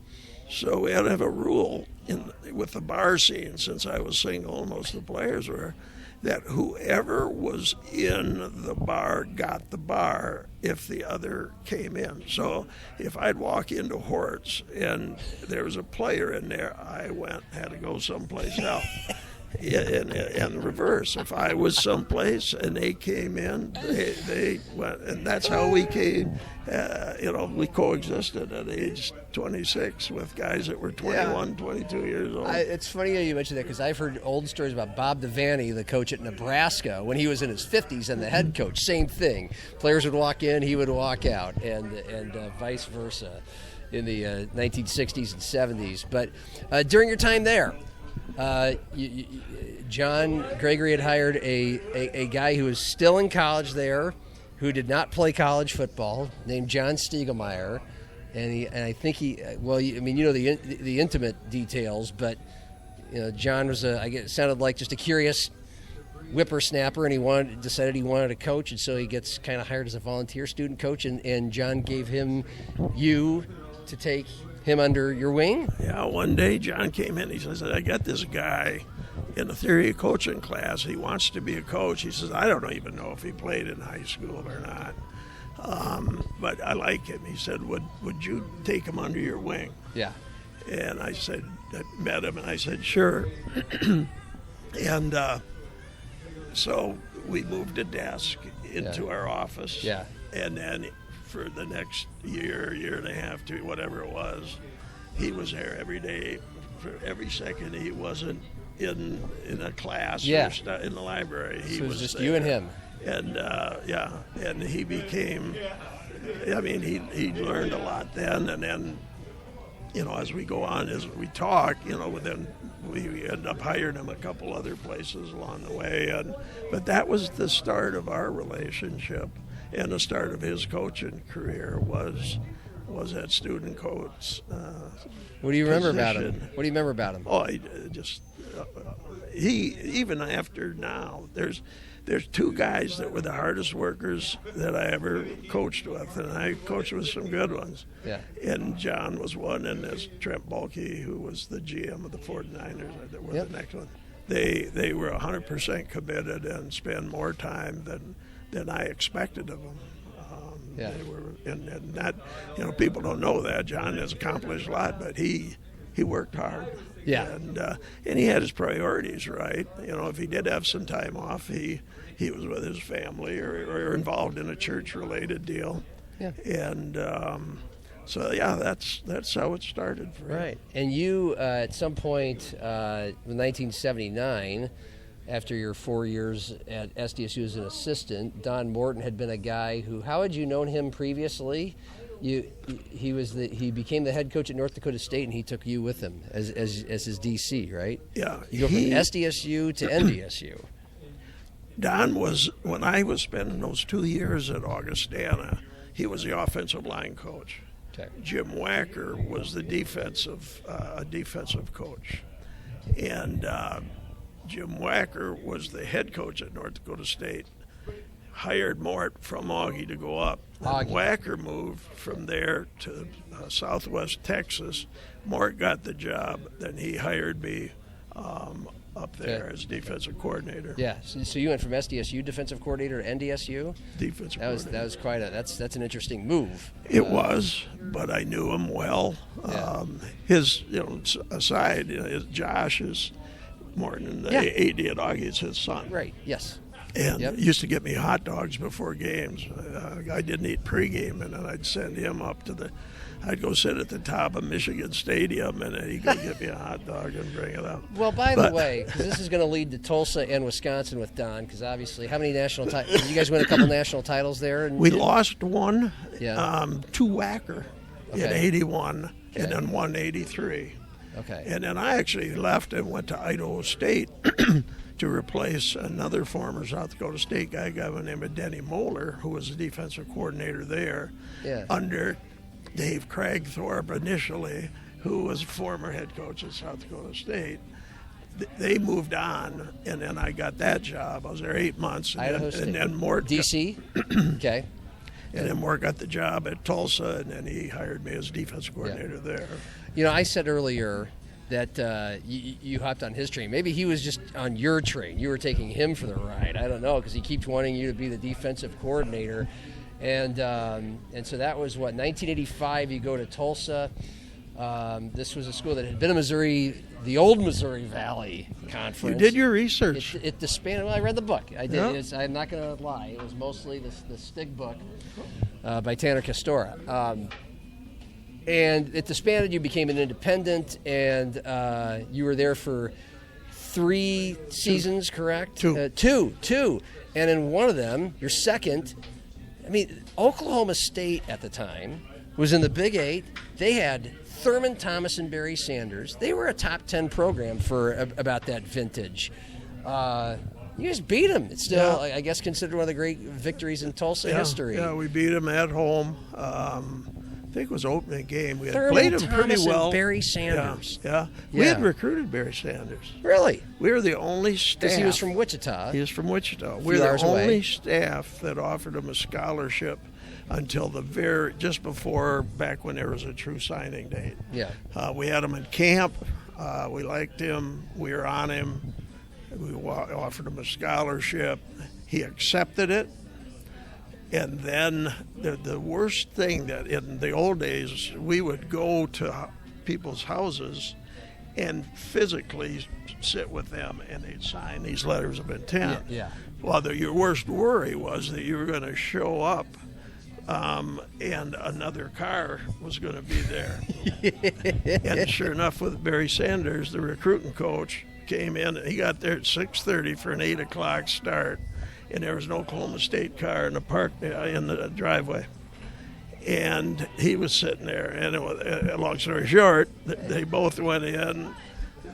H: So we had to have a rule with the bar scene, since I was single and most of the players were, that whoever was in the bar got the bar if the other came in. So if I'd walk into Hort's and there was a player in there, I had to go someplace else. And reverse. If I was someplace and they came in, they went, and that's how we came. We coexisted at age 26 with guys that were 21, 22 years old.
G: It's funny that you mentioned that, because I've heard old stories about Bob Devaney, the coach at Nebraska, when he was in his 50s and the head coach. Same thing. Players would walk in, he would walk out, and vice versa in the 1960s and 70s. But during your time there, John Gregory had hired a guy who was still in college there, who did not play college football, named John Stiegelmeier, and I think the intimate details, but John was it sounded like just a curious whippersnapper, and he decided he wanted a coach, and so he gets kind of hired as a volunteer student coach, and John gave him you to take him under your wing?
H: Yeah, one day John came in. He says, I got this guy in the theory of coaching class. He wants to be a coach. He says, I don't even know if he played in high school or not, but I like him. He said, would you take him under your wing?
G: Yeah.
H: And I said, I met him, and I said, sure. And so we moved a desk into our office.
G: Yeah.
H: And then for the next year and a half to whatever it was, he was there every day. For every second he wasn't in a class or in the library. He was
G: just
H: there.
G: You and him.
H: And and he became, he learned a lot then, and then, as we go on, as we talk, then we end up hiring him a couple other places along the way, but that was the start of our relationship. And the start of his coaching career was that student coach.
G: What do you remember about him? What do you remember about him?
H: Oh, he even after now, there's two guys that were the hardest workers that I ever coached with, and I coached with some good ones.
G: Yeah.
H: And John was one, and there's Trent Bulkey, who was the GM of the 49ers, that were the next one. They were 100% committed and spent more time than I expected of them. They were, and that, people don't know that. John has accomplished a lot, but he worked hard.
G: Yeah.
H: And he had his priorities right. If he did have some time off, he was with his family or involved in a church-related deal.
G: Yeah.
H: And that's how it started for him.
G: Right. And you, at some point in 1979, after your 4 years at SDSU as an assistant, Don Morton had been a guy who, how had you known him previously? He became the head coach at North Dakota State, and he took you with him as his DC, right?
H: Yeah.
G: You go from SDSU to NDSU.
H: Don was, when I was spending those 2 years at Augustana, he was the offensive line coach.
G: Okay.
H: Jim Wacker was the defensive coach. And Jim Wacker was the head coach at North Dakota State, hired Mort from Augie to go up. Wacker moved from there to southwest Texas. Mort got the job. Then he hired me up there as defensive coordinator.
G: Yeah, so you went from SDSU defensive coordinator to NDSU?
H: Defensive coordinator.
G: That was quite that's an interesting move.
H: It was, but I knew him well.
G: Yeah.
H: His, aside, Josh is Morton, the AD at Augie, is his son.
G: Right, yes.
H: And he used to get me hot dogs before games. I didn't eat pregame, and then I'd send him up to I'd go sit at the top of Michigan Stadium, and then he'd go get me a hot dog and bring it up.
G: Well, by the way, because this is going to lead to Tulsa and Wisconsin with Don, because obviously, how many national titles? Did you guys win a couple national titles there?
H: We lost one
G: to
H: Wacker in 81, and then won 83.
G: Okay.
H: And then I actually left and went to Idaho State to replace another former South Dakota State guy by the name of Denny Moeller, who was the defensive coordinator there, under Dave Cragthorpe initially, who was former head coach at South Dakota State. They moved on, and then I got that job. I was there 8 months. And then Mort.
G: D.C.? Okay.
H: And then Mort got the job at Tulsa, and then he hired me as defensive coordinator there.
G: You know, I said earlier that you hopped on his train. Maybe he was just on your train. You were taking him for the ride. I don't know, because he keeps wanting you to be the defensive coordinator. And so that was, 1985, you go to Tulsa. This was a school that had been in Missouri, the old Missouri Valley Conference.
H: You did your research.
G: It disbanded. Well, I read the book. I did. Yep. I'm not going to lie. It was mostly the Stig book by Tanner Castora. And it disbanded. You became an independent, and you were there for 3 seasons, correct? Two. And in one of them, your second, Oklahoma State at the time was in the Big 8. They had Thurman Thomas and Barry Sanders. They were a top 10 program for about that vintage. You guys beat them. It's still, I guess, considered one of the great victories in Tulsa history.
H: Yeah, we beat them at home. I think it was opening game. We had
G: Thurman
H: played them
G: Thomas
H: pretty well.
G: And Barry Sanders.
H: Yeah. We had recruited Barry Sanders.
G: Really?
H: We were the only staff.
G: Because he was from Wichita.
H: He was from Wichita. We were the only staff that offered him a scholarship until just before, back when there was a true signing date.
G: Yeah.
H: We had him in camp. We liked him. We were on him. We offered him a scholarship. He accepted it. And then the worst thing that in the old days, we would go to people's houses and physically sit with them, and they'd sign these letters of intent.
G: Yeah.
H: Well, your worst worry was that you were going to show up and another car was going to be there. And sure enough, with Barry Sanders, the recruiting coach, came in. He got there at 6:30 for an 8 o'clock start, and there was an Oklahoma State car in the park in the driveway. And he was sitting there, and it was, long story short, they both went in.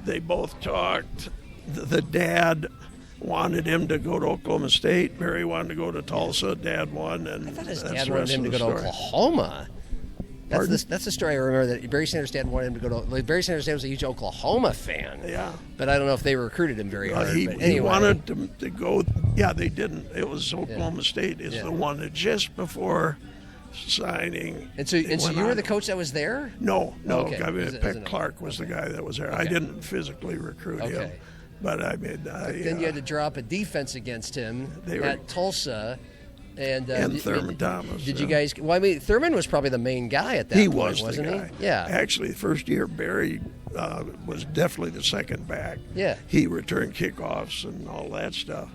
H: They both talked. The dad wanted him to go to Oklahoma State. Barry wanted to go to Tulsa. Dad won, and
G: I thought his
H: that's
G: dad
H: the
G: wanted
H: rest
G: him to
H: of
G: go
H: the
G: to
H: story.
G: Oklahoma. That's the story I remember, that Barry Sanders' dad wanted him to go to. Barry Sanders' dad was a huge Oklahoma fan.
H: Yeah.
G: But I don't know if they recruited him very hard.
H: He
G: but anyway.
H: wanted to go. Yeah, they didn't. It was Oklahoma State is the one that just before signing.
G: And so you were the coach that was there?
H: No.
G: Okay.
H: Peck Clark was the guy that was there.
G: Okay.
H: I didn't physically recruit him. But
G: then you had to draw up a defense against him at Tulsa. And
H: Thurman Thomas.
G: Did you guys? Well, Thurman was probably the main guy at that point, wasn't he? Yeah.
H: Actually, the first year, Barry was definitely the second back.
G: Yeah.
H: He returned kickoffs and all that stuff.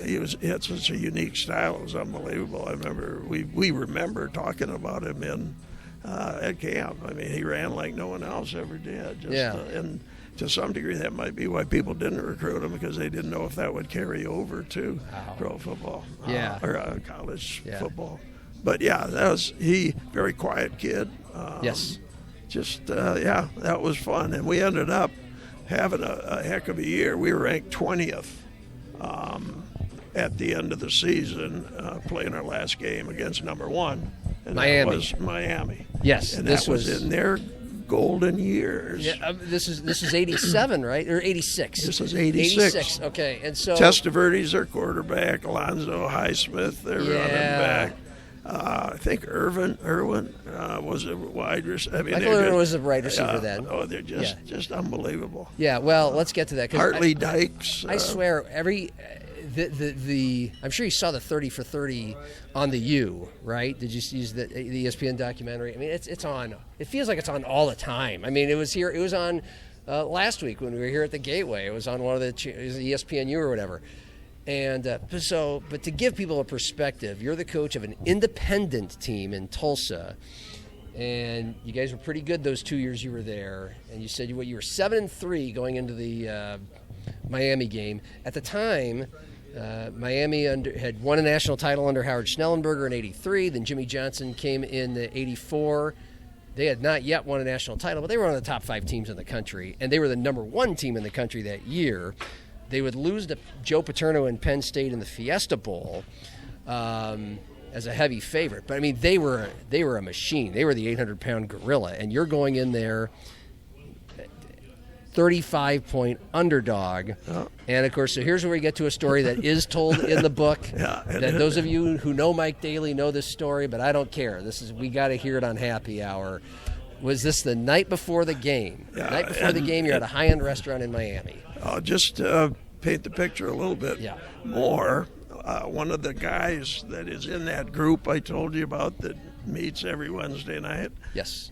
H: He had such a unique style; it was unbelievable. I remember we remember talking about him at camp. He ran like no one else ever did. And to some degree, that might be why people didn't recruit him, because they didn't know if that would carry over to pro football or college football. But he very quiet kid.
G: Yes.
H: That was fun, and we ended up having a heck of a year. We were ranked 20th at the end of the season, playing our last game against number 1, and
G: Miami.
H: that was Miami.
G: Yes,
H: and
G: this
H: that was in their golden years.
G: Yeah, this is 87, right? Or 86?
H: This is 86.
G: 86, okay. And so
H: Testaverde's their quarterback, Alonzo Highsmith, their running back. I think Irwin was a wide receiver.
G: Michael Irwin was a wide receiver then.
H: Oh, they're just unbelievable.
G: Yeah, well, let's get to that.
H: Hartley Dykes.
G: I swear, I'm sure you saw the 30 for 30 on the U, right? Did you see the ESPN documentary? It's on. It feels like it's on all the time. It was here. It was on last week when we were here at the Gateway. It was on one of the ESPNU or whatever. And but to give people a perspective, you're the coach of an independent team in Tulsa, and you guys were pretty good those 2 years you were there. And you said you were 7-3 going into the Miami game. At the time, Miami had won a national title under Howard Schnellenberger in '83. Then Jimmy Johnson came in '84. They had not yet won a national title, but they were one of the top 5 teams in the country, and they were the number 1 team in the country that year. They would lose to Joe Paterno and Penn State in the Fiesta Bowl as a heavy favorite. But, I mean, they were a machine. They were the 800-pound gorilla, and you're going in there 35-point underdog. Oh. And, of course, so here's where we get to a story that is told in the book. That those of you who know Mike Daly know this story, but I don't care. We got to hear it on Happy Hour. Was this the night before the game? The night before the game, you're at a high-end restaurant in Miami.
H: Just paint the picture a little bit more. One of the guys that is in that group I told you about that meets every Wednesday night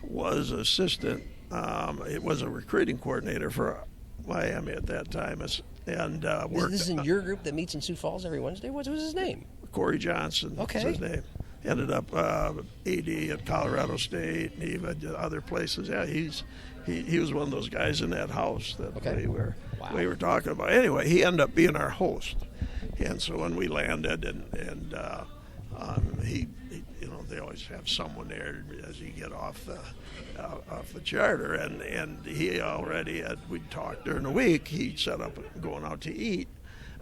H: was assistant. It was a recruiting coordinator for Miami at that time. And worked.
G: This is in your group that meets in Sioux Falls every Wednesday? What was his name?
H: Corey Johnson was his name. Ended up AD at Colorado State and even other places. Yeah, he was one of those guys in that house that we were talking about. Anyway, he ended up being our host. And so when we landed and he they always have someone there as you get off the charter, and he already we'd talked during the week. He set up going out to eat.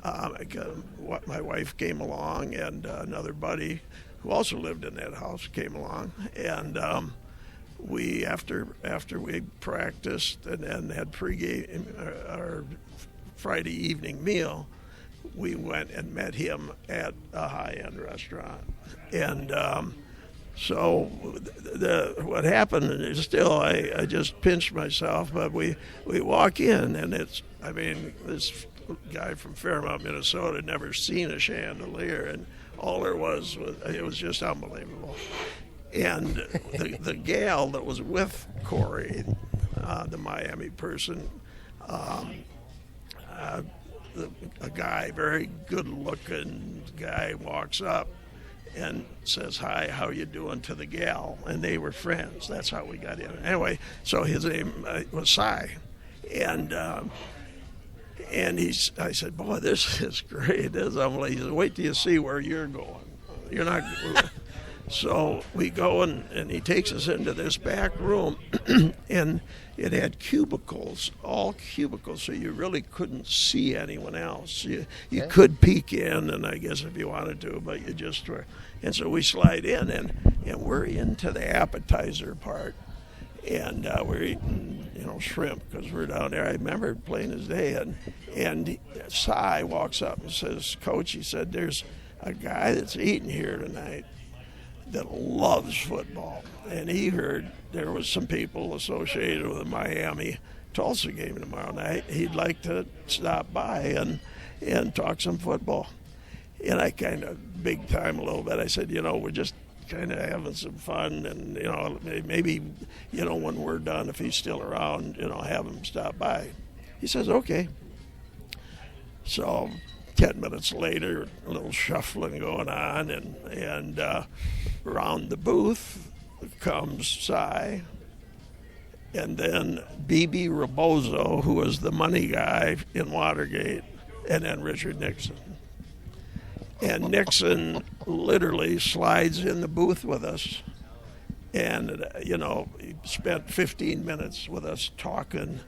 H: My wife came along, and another buddy who also lived in that house came along, and we after we practiced and then had pregame our Friday evening meal, we went and met him at a high-end restaurant. And so what happened is still, I just pinched myself, but we walk in, and this guy from Fairmont, Minnesota, had never seen a chandelier, and all there was it was just unbelievable. And the gal that was with Corey, the Miami person, a guy, very good-looking guy, walks up and says, "Hi, how you doing?" to the gal, and they were friends. That's how we got in. Anyway, so his name was Cy, and I said, "Boy, this is great. This is unbelievable." He said, "Wait till you see where you're going. You're not." So we go, and he takes us into this back room, and it had cubicles, all cubicles, so you really couldn't see anyone else. You could peek in, and I guess if you wanted to, but you just were. And so we slide in, and we're into the appetizer part, and we're eating, shrimp because we're down there. I remember plain as day, and Cy walks up and says, "Coach," he said, "there's a guy that's eating here tonight that loves football, and he heard there was some people associated with the Miami-Tulsa game tomorrow night. He'd like to stop by and talk some football." And I kind of big time a little bit. I said, we're just kind of having some fun, and maybe when we're done, if he's still around, have him stop by. He says, "Okay." So 10 minutes later, a little shuffling going on, and around the booth comes Cy, and then B.B. Rebozo, who was the money guy in Watergate, and then Richard Nixon. And Nixon literally slides in the booth with us, and he spent 15 minutes with us talking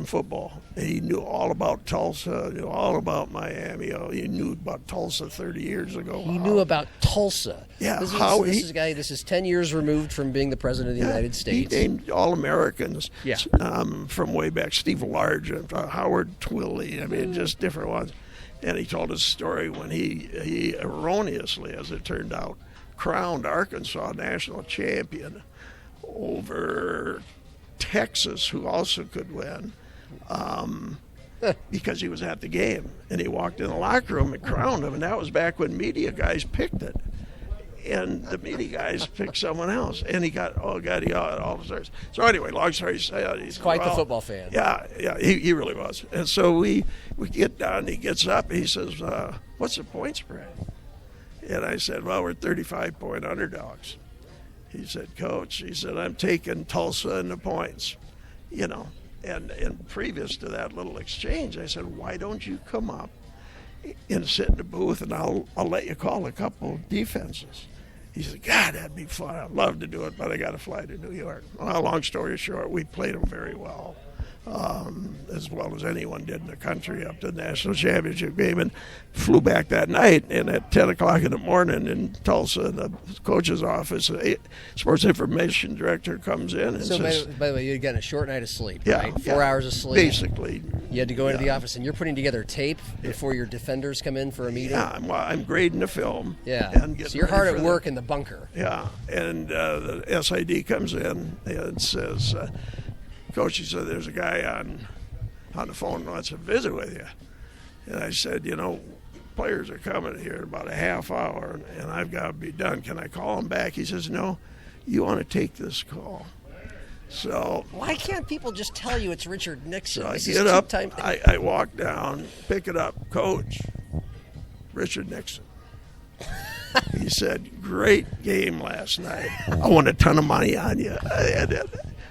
H: football. He knew all about Tulsa, knew all about Miami. He knew about Tulsa 30 years ago.
G: He knew about Tulsa.
H: Yeah,
G: this is 10 years removed from being the president of the United States.
H: He named All-Americans from way back. Steve Large, Howard Twilley. Just different ones. And he told us a story when he erroneously, as it turned out, crowned Arkansas national champion over Texas, who also could win, because he was at the game. And he walked in the locker room and crowned him, and that was back when media guys picked it. And the media guys picked someone else, and he got all the stars. So anyway, long story short,
G: he's quite the football fan.
H: Yeah, he really was. And so we get down, he gets up, he says, "What's the point spread?" And I said, "Well, we're 35-point underdogs." He said, "Coach," he said, "I'm taking Tulsa in the points." And previous to that little exchange, I said, "Why don't you come up and sit in the booth, and I'll let you call a couple defenses." He said, God, that'd be fun. I'd love to do it, but I got to fly to New York. Well, long story short, we played them very well as anyone did in the country up to the national championship game, and flew back that night. And at 10 o'clock in the morning in Tulsa, in the coach's office, the sports information director comes in and says,
G: by the way, you had gotten a short night of sleep,
H: yeah,
G: right? 4 hours of sleep.
H: Basically.
G: You had to go into the office, and you're putting together tape before your defenders come in for a meeting?
H: Yeah, I'm grading the film.
G: Yeah,
H: and
G: so you're hard at work in the bunker.
H: Yeah, and the SID comes in and says, Coach, he said, there's a guy on the phone who wants to visit with you. And I said, players are coming here in about a half hour, and I've got to be done. Can I call him back? He says, no, you want to take this call. So
G: why can't people just tell you it's Richard Nixon?
H: So I get up, I walk down, pick it up. Coach, Richard Nixon. He said, great game last night. I won a ton of money on you.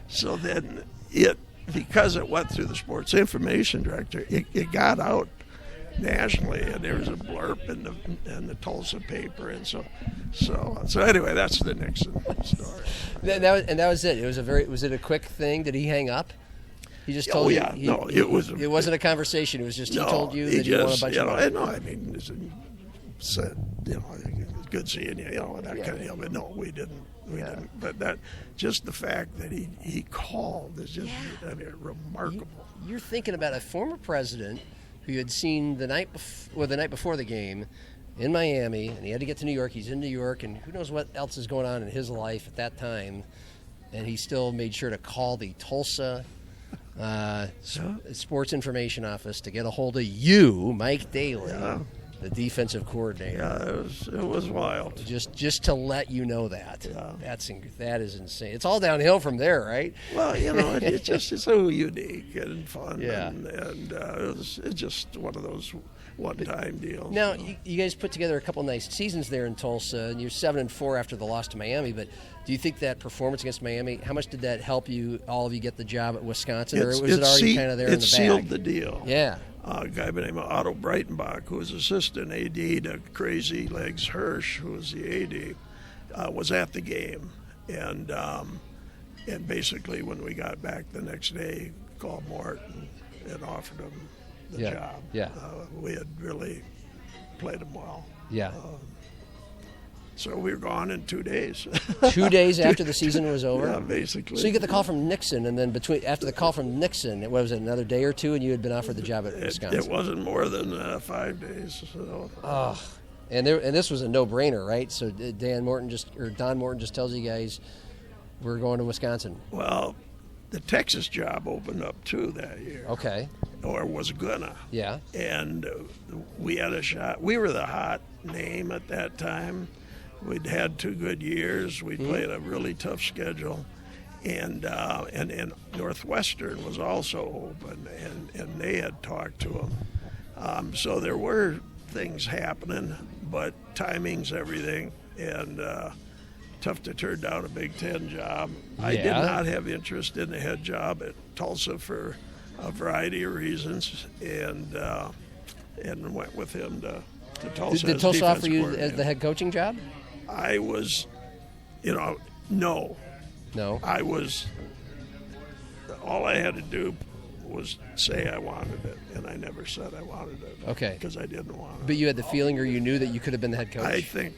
H: So then because it went through the sports information director, it got out nationally, and there was a blurb in the Tulsa paper, and so anyway, that's the Nixon story.
G: That was it. Was it a quick thing? Did he hang up? He just told you.
H: It
G: wasn't a conversation. It was just he told you that you won a bunch of money.
H: No, I mean, he said, good seeing you, that kind of deal. But no, we didn't. We didn't. But that, just the fact that he called is just remarkable.
G: You're thinking about a former president who you had seen the night before the game in Miami, and he had to get to New York. He's in New York, and who knows what else is going on in his life at that time. And he still made sure to call the Tulsa Sports Information Office to get a hold of you, Mike Daly.
H: Yeah.
G: The defensive coordinator.
H: Yeah, it was wild.
G: Just to let you know that.
H: Yeah.
G: That is insane. It's all downhill from there, right?
H: Well, it's so unique and fun.
G: Yeah.
H: And it's just one of those one-time deals.
G: Now, you guys put together a couple nice seasons there in Tulsa, and you're 7-4 after the loss to Miami. But do you think that performance against Miami, how much did that help all of you get the job at Wisconsin, or was it already kind of there in the bag?
H: It sealed the deal.
G: Yeah.
H: A guy by the name of Otto Breitenbach, who was assistant AD to Crazy Legs Hirsch, who was the AD, was at the game. And basically when we got back the next day, called Morton and offered him the job.
G: Yeah.
H: We had really played him well.
G: Yeah.
H: So we were gone in 2 days.
G: 2 days after the season was over?
H: Yeah, basically.
G: So you get the call from Nixon, and then after the call from Nixon, what was it, another day or two, and you had been offered the job at Wisconsin?
H: It wasn't more than 5 days. So.
G: Oh, and this was a no-brainer, right? So Don Morton just tells you guys, we're going to Wisconsin.
H: Well, the Texas job opened up too that year.
G: Okay.
H: Or was gonna.
G: Yeah.
H: And we had a shot. We were the hot name at that time. We'd had 2 good years. We played a really tough schedule, and Northwestern was also open, and they had talked to them. So there were things happening, but timing's everything, and tough to turn down a Big Ten job.
G: Yeah.
H: I did not have interest in the head job at Tulsa for a variety of reasons, and went with him to Tulsa.
G: Did Tulsa offer you the head coaching job?
H: I was, no.
G: No.
H: All I had to do was say I wanted it, and I never said I wanted it.
G: Okay.
H: Because I didn't want it.
G: But you had the feeling, or you knew that you could have been the head coach?
H: I think,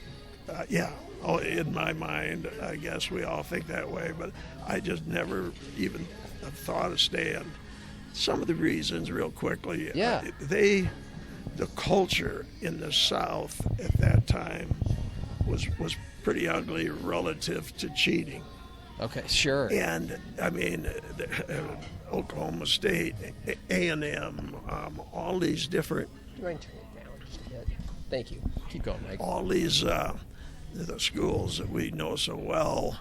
H: yeah. Oh, in my mind, I guess we all think that way, but I just never even thought of staying. Some of the reasons, real quickly.
G: Yeah.
H: The culture in the South at that time was pretty ugly relative to cheating.
G: Okay, sure.
H: And I mean, Oklahoma State, A&M, all these different.
G: You mind turning it down just a bit? Thank you. Keep going, Mike.
H: All these the schools that we know so well.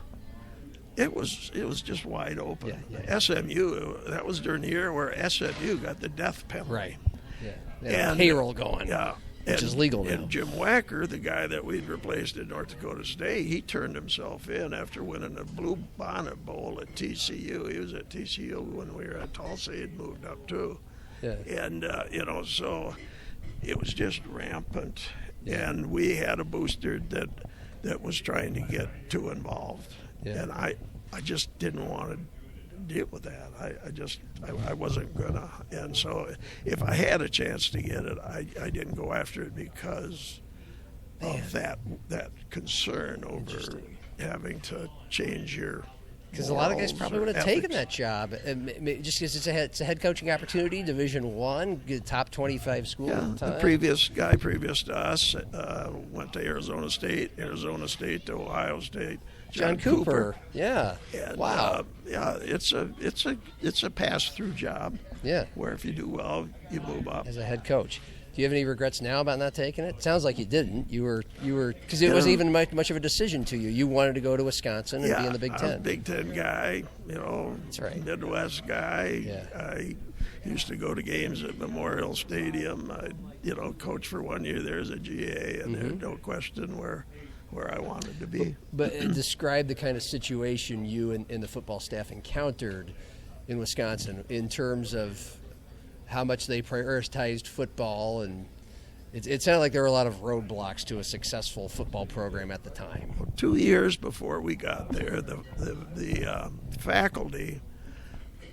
H: It was just wide open.
G: Yeah.
H: SMU, that was during the year where SMU got the death penalty.
G: Right. Yeah. They had a payroll going.
H: Yeah.
G: Which is legal now.
H: And Jim Wacker, the guy that we'd replaced at North Dakota State, he turned himself in after winning the Blue Bonnet Bowl at TCU. He was at TCU when we were at Tulsa. He'd moved up too.
G: Yeah.
H: And, so it was just rampant.
G: Yeah.
H: And we had a booster that that was trying to get too involved.
G: Yeah.
H: And I just didn't want to deal with that. I wasn't gonna. And so if I had a chance to get it, I didn't go after it because of that concern over having to change your.
G: Because a lot of guys probably would have taken that job, just because it's a head coaching opportunity, Division I, top 25 school at the time.
H: The previous guy previous to us went to Arizona State to Ohio State.
G: John Cooper. Yeah.
H: And,
G: wow.
H: It's a pass-through job.
G: Yeah.
H: Where if you do well, you move up
G: as a head coach. Do you have any regrets now about not taking it? Sounds like you didn't. You were because it wasn't even much of a decision to you. You wanted to go to Wisconsin and be in the Big Ten.
H: I'm a Big Ten guy,
G: That's right.
H: Midwest guy.
G: Yeah.
H: I used to go to games at Memorial Stadium. I, coach for 1 year there as a GA, and there's no question where I wanted to be.
G: But describe the kind of situation you and the football staff encountered in Wisconsin in terms of how much they prioritized football, and it sounded like there were a lot of roadblocks to a successful football program at the time.
H: 2 years before we got there, the faculty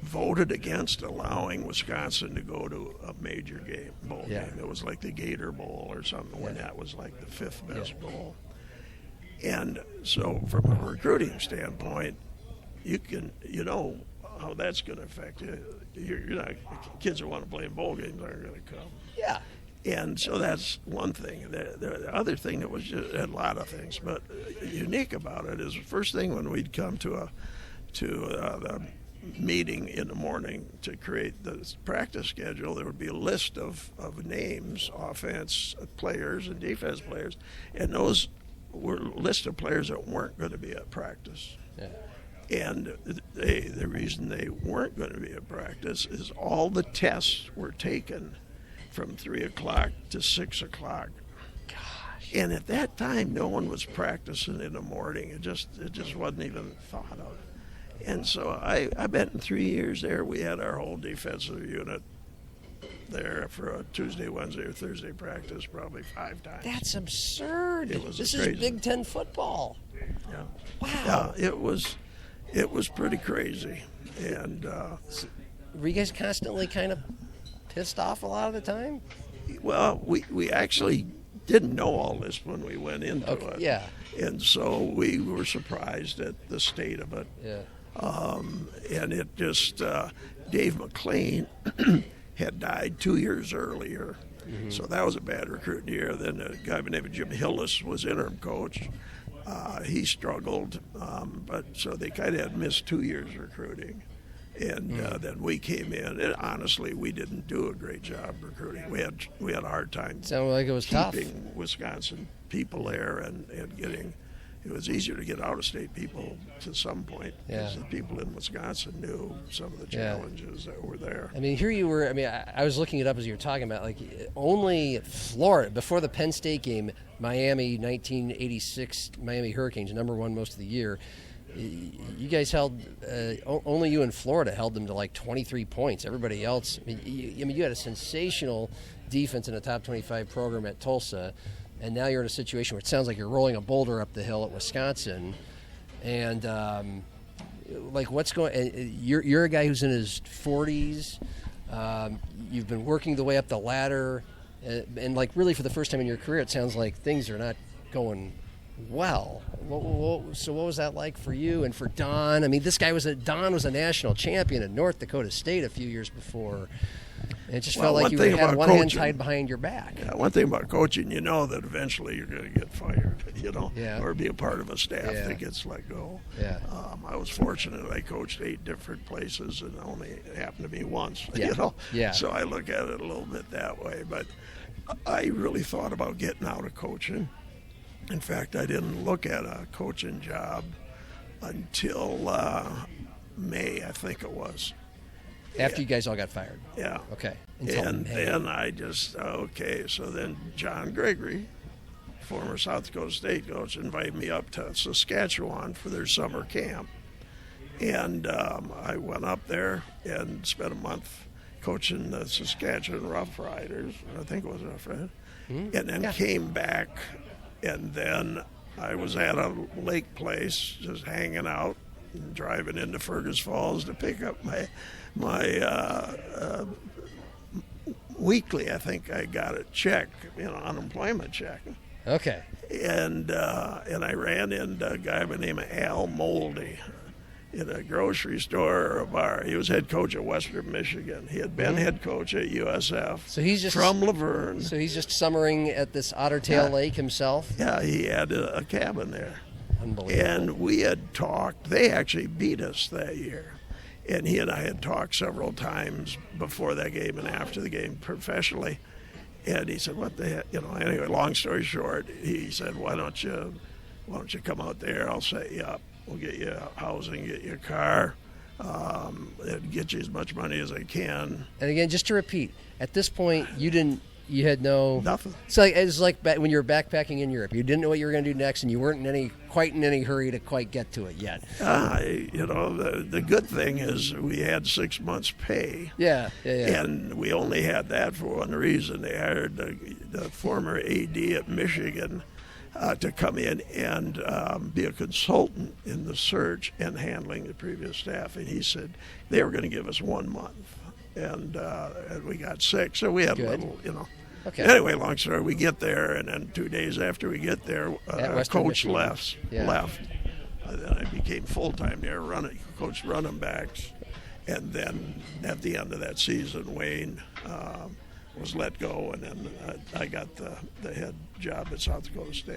H: voted against allowing Wisconsin to go to a major bowl game. It was like the Gator Bowl or something when that was like the fifth best bowl. And so from a recruiting standpoint, you know how that's going to affect you. You're not, kids that want to play in bowl games aren't going to come.
G: Yeah.
H: And so that's one thing. The other thing that was just a lot of things, but unique about it is the first thing when we'd come to the meeting in the morning to create the practice schedule, there would be a list of names, offense players and defense players, and those were a list of players that weren't going to be at practice.
G: Yeah.
H: And the reason they weren't going to be at practice is all the tests were taken from 3 o'clock to 6 o'clock.
G: Gosh.
H: And at that time, no one was practicing in the morning. It just wasn't even thought of. And so I bet in 3 years there, we had our whole defensive unit there for a Tuesday, Wednesday, or Thursday practice probably 5 times.
G: That's absurd. This is Big Ten football.
H: Yeah.
G: Wow.
H: Yeah, it was pretty crazy. And
G: were you guys constantly kind of pissed off a lot of the time?
H: Well, we actually didn't know all this when we went into it.
G: Yeah.
H: And so we were surprised at the state of it.
G: Yeah.
H: And it just, Dave McLean had died 2 years earlier. Mm-hmm. So that was a bad recruiting year. Then a guy by the name of Jim Hillis was interim coach. He struggled, but so they kind of had missed 2 years recruiting. And then we came in, and honestly, we didn't do a great job recruiting. We had a hard time
G: sounded like it was
H: keeping
G: tough.
H: Wisconsin people there and getting. It was easier to get out-of-state people to some point because the people in Wisconsin knew some of the challenges that were there.
G: I mean, here you were. I mean, I was looking it up as you were talking about. Like, only Florida before the Penn State game, Miami, 1986, Miami Hurricanes, #1 most of the year. You guys held only you in Florida held them to like 23 points. Everybody else, I mean, you had a sensational defense in a top 25 program at Tulsa, and now you're in a situation where it sounds like you're rolling a boulder up the hill at Wisconsin. And like, what's going? You're a guy who's in his 40s. You've been working the way up the ladder, and like really for the first time in your career, it sounds like things are not going well. So what was that like for you and for Don? I mean, Don was a national champion at North Dakota State a few years before. And it just felt like you had one hand tied behind your back.
H: Yeah, one thing about coaching, you know that eventually you're going to get fired, or be a part of a staff that gets let go.
G: Yeah.
H: I was fortunate. I coached 8 different places, and only happened to be once.
G: Yeah.
H: So I look at it a little bit that way. But I really thought about getting out of coaching. In fact, I didn't look at a coaching job until May, I think it was.
G: After you guys all got fired?
H: Yeah.
G: Okay.
H: And then I just, so then John Gregory, former South Dakota State coach, invited me up to Saskatchewan for their summer camp. And I went up there and spent a month coaching the Saskatchewan Rough Riders. I think it was Rough Riders. And then came back. And then I was at a lake place just hanging out and driving into Fergus Falls to pick up my weekly, I think I got a check, unemployment check.
G: Okay.
H: And I ran into a guy by the name of Al Moldy in a grocery store or a bar. He was head coach at Western Michigan. He had been head coach at USF.
G: So he's just
H: from Laverne.
G: So he's just summering at this Otter Tail Lake himself?
H: Yeah, he had a cabin there.
G: Unbelievable.
H: And we had talked. They actually beat us that year. And he and I had talked several times before that game and after the game professionally. And he said, "What the heck?" Anyway, long story short, he said, "Why don't you come out there? I'll set you up. We'll get you housing, get you a car, and get you as much money as I can."
G: And again, just to repeat, at this point, you had no
H: nothing.
G: It's like when you were backpacking in Europe. You didn't know what you were going to do next, and you weren't quite in any hurry to quite get to it yet.
H: The good thing is we had 6 months' pay.
G: Yeah.
H: And we only had that for one reason. They hired the former AD at Michigan to come in and be a consultant in the search and handling the previous staff. And he said they were going to give us 1 month. And we got 6, so we had
G: Good.
H: a little,
G: Okay.
H: Anyway, long story, we get there, and then 2 days after we get there, coach left. And then I became full-time there, coached running backs. And then at the end of that season, Wayne was let go, and then I got the head job at South Dakota State.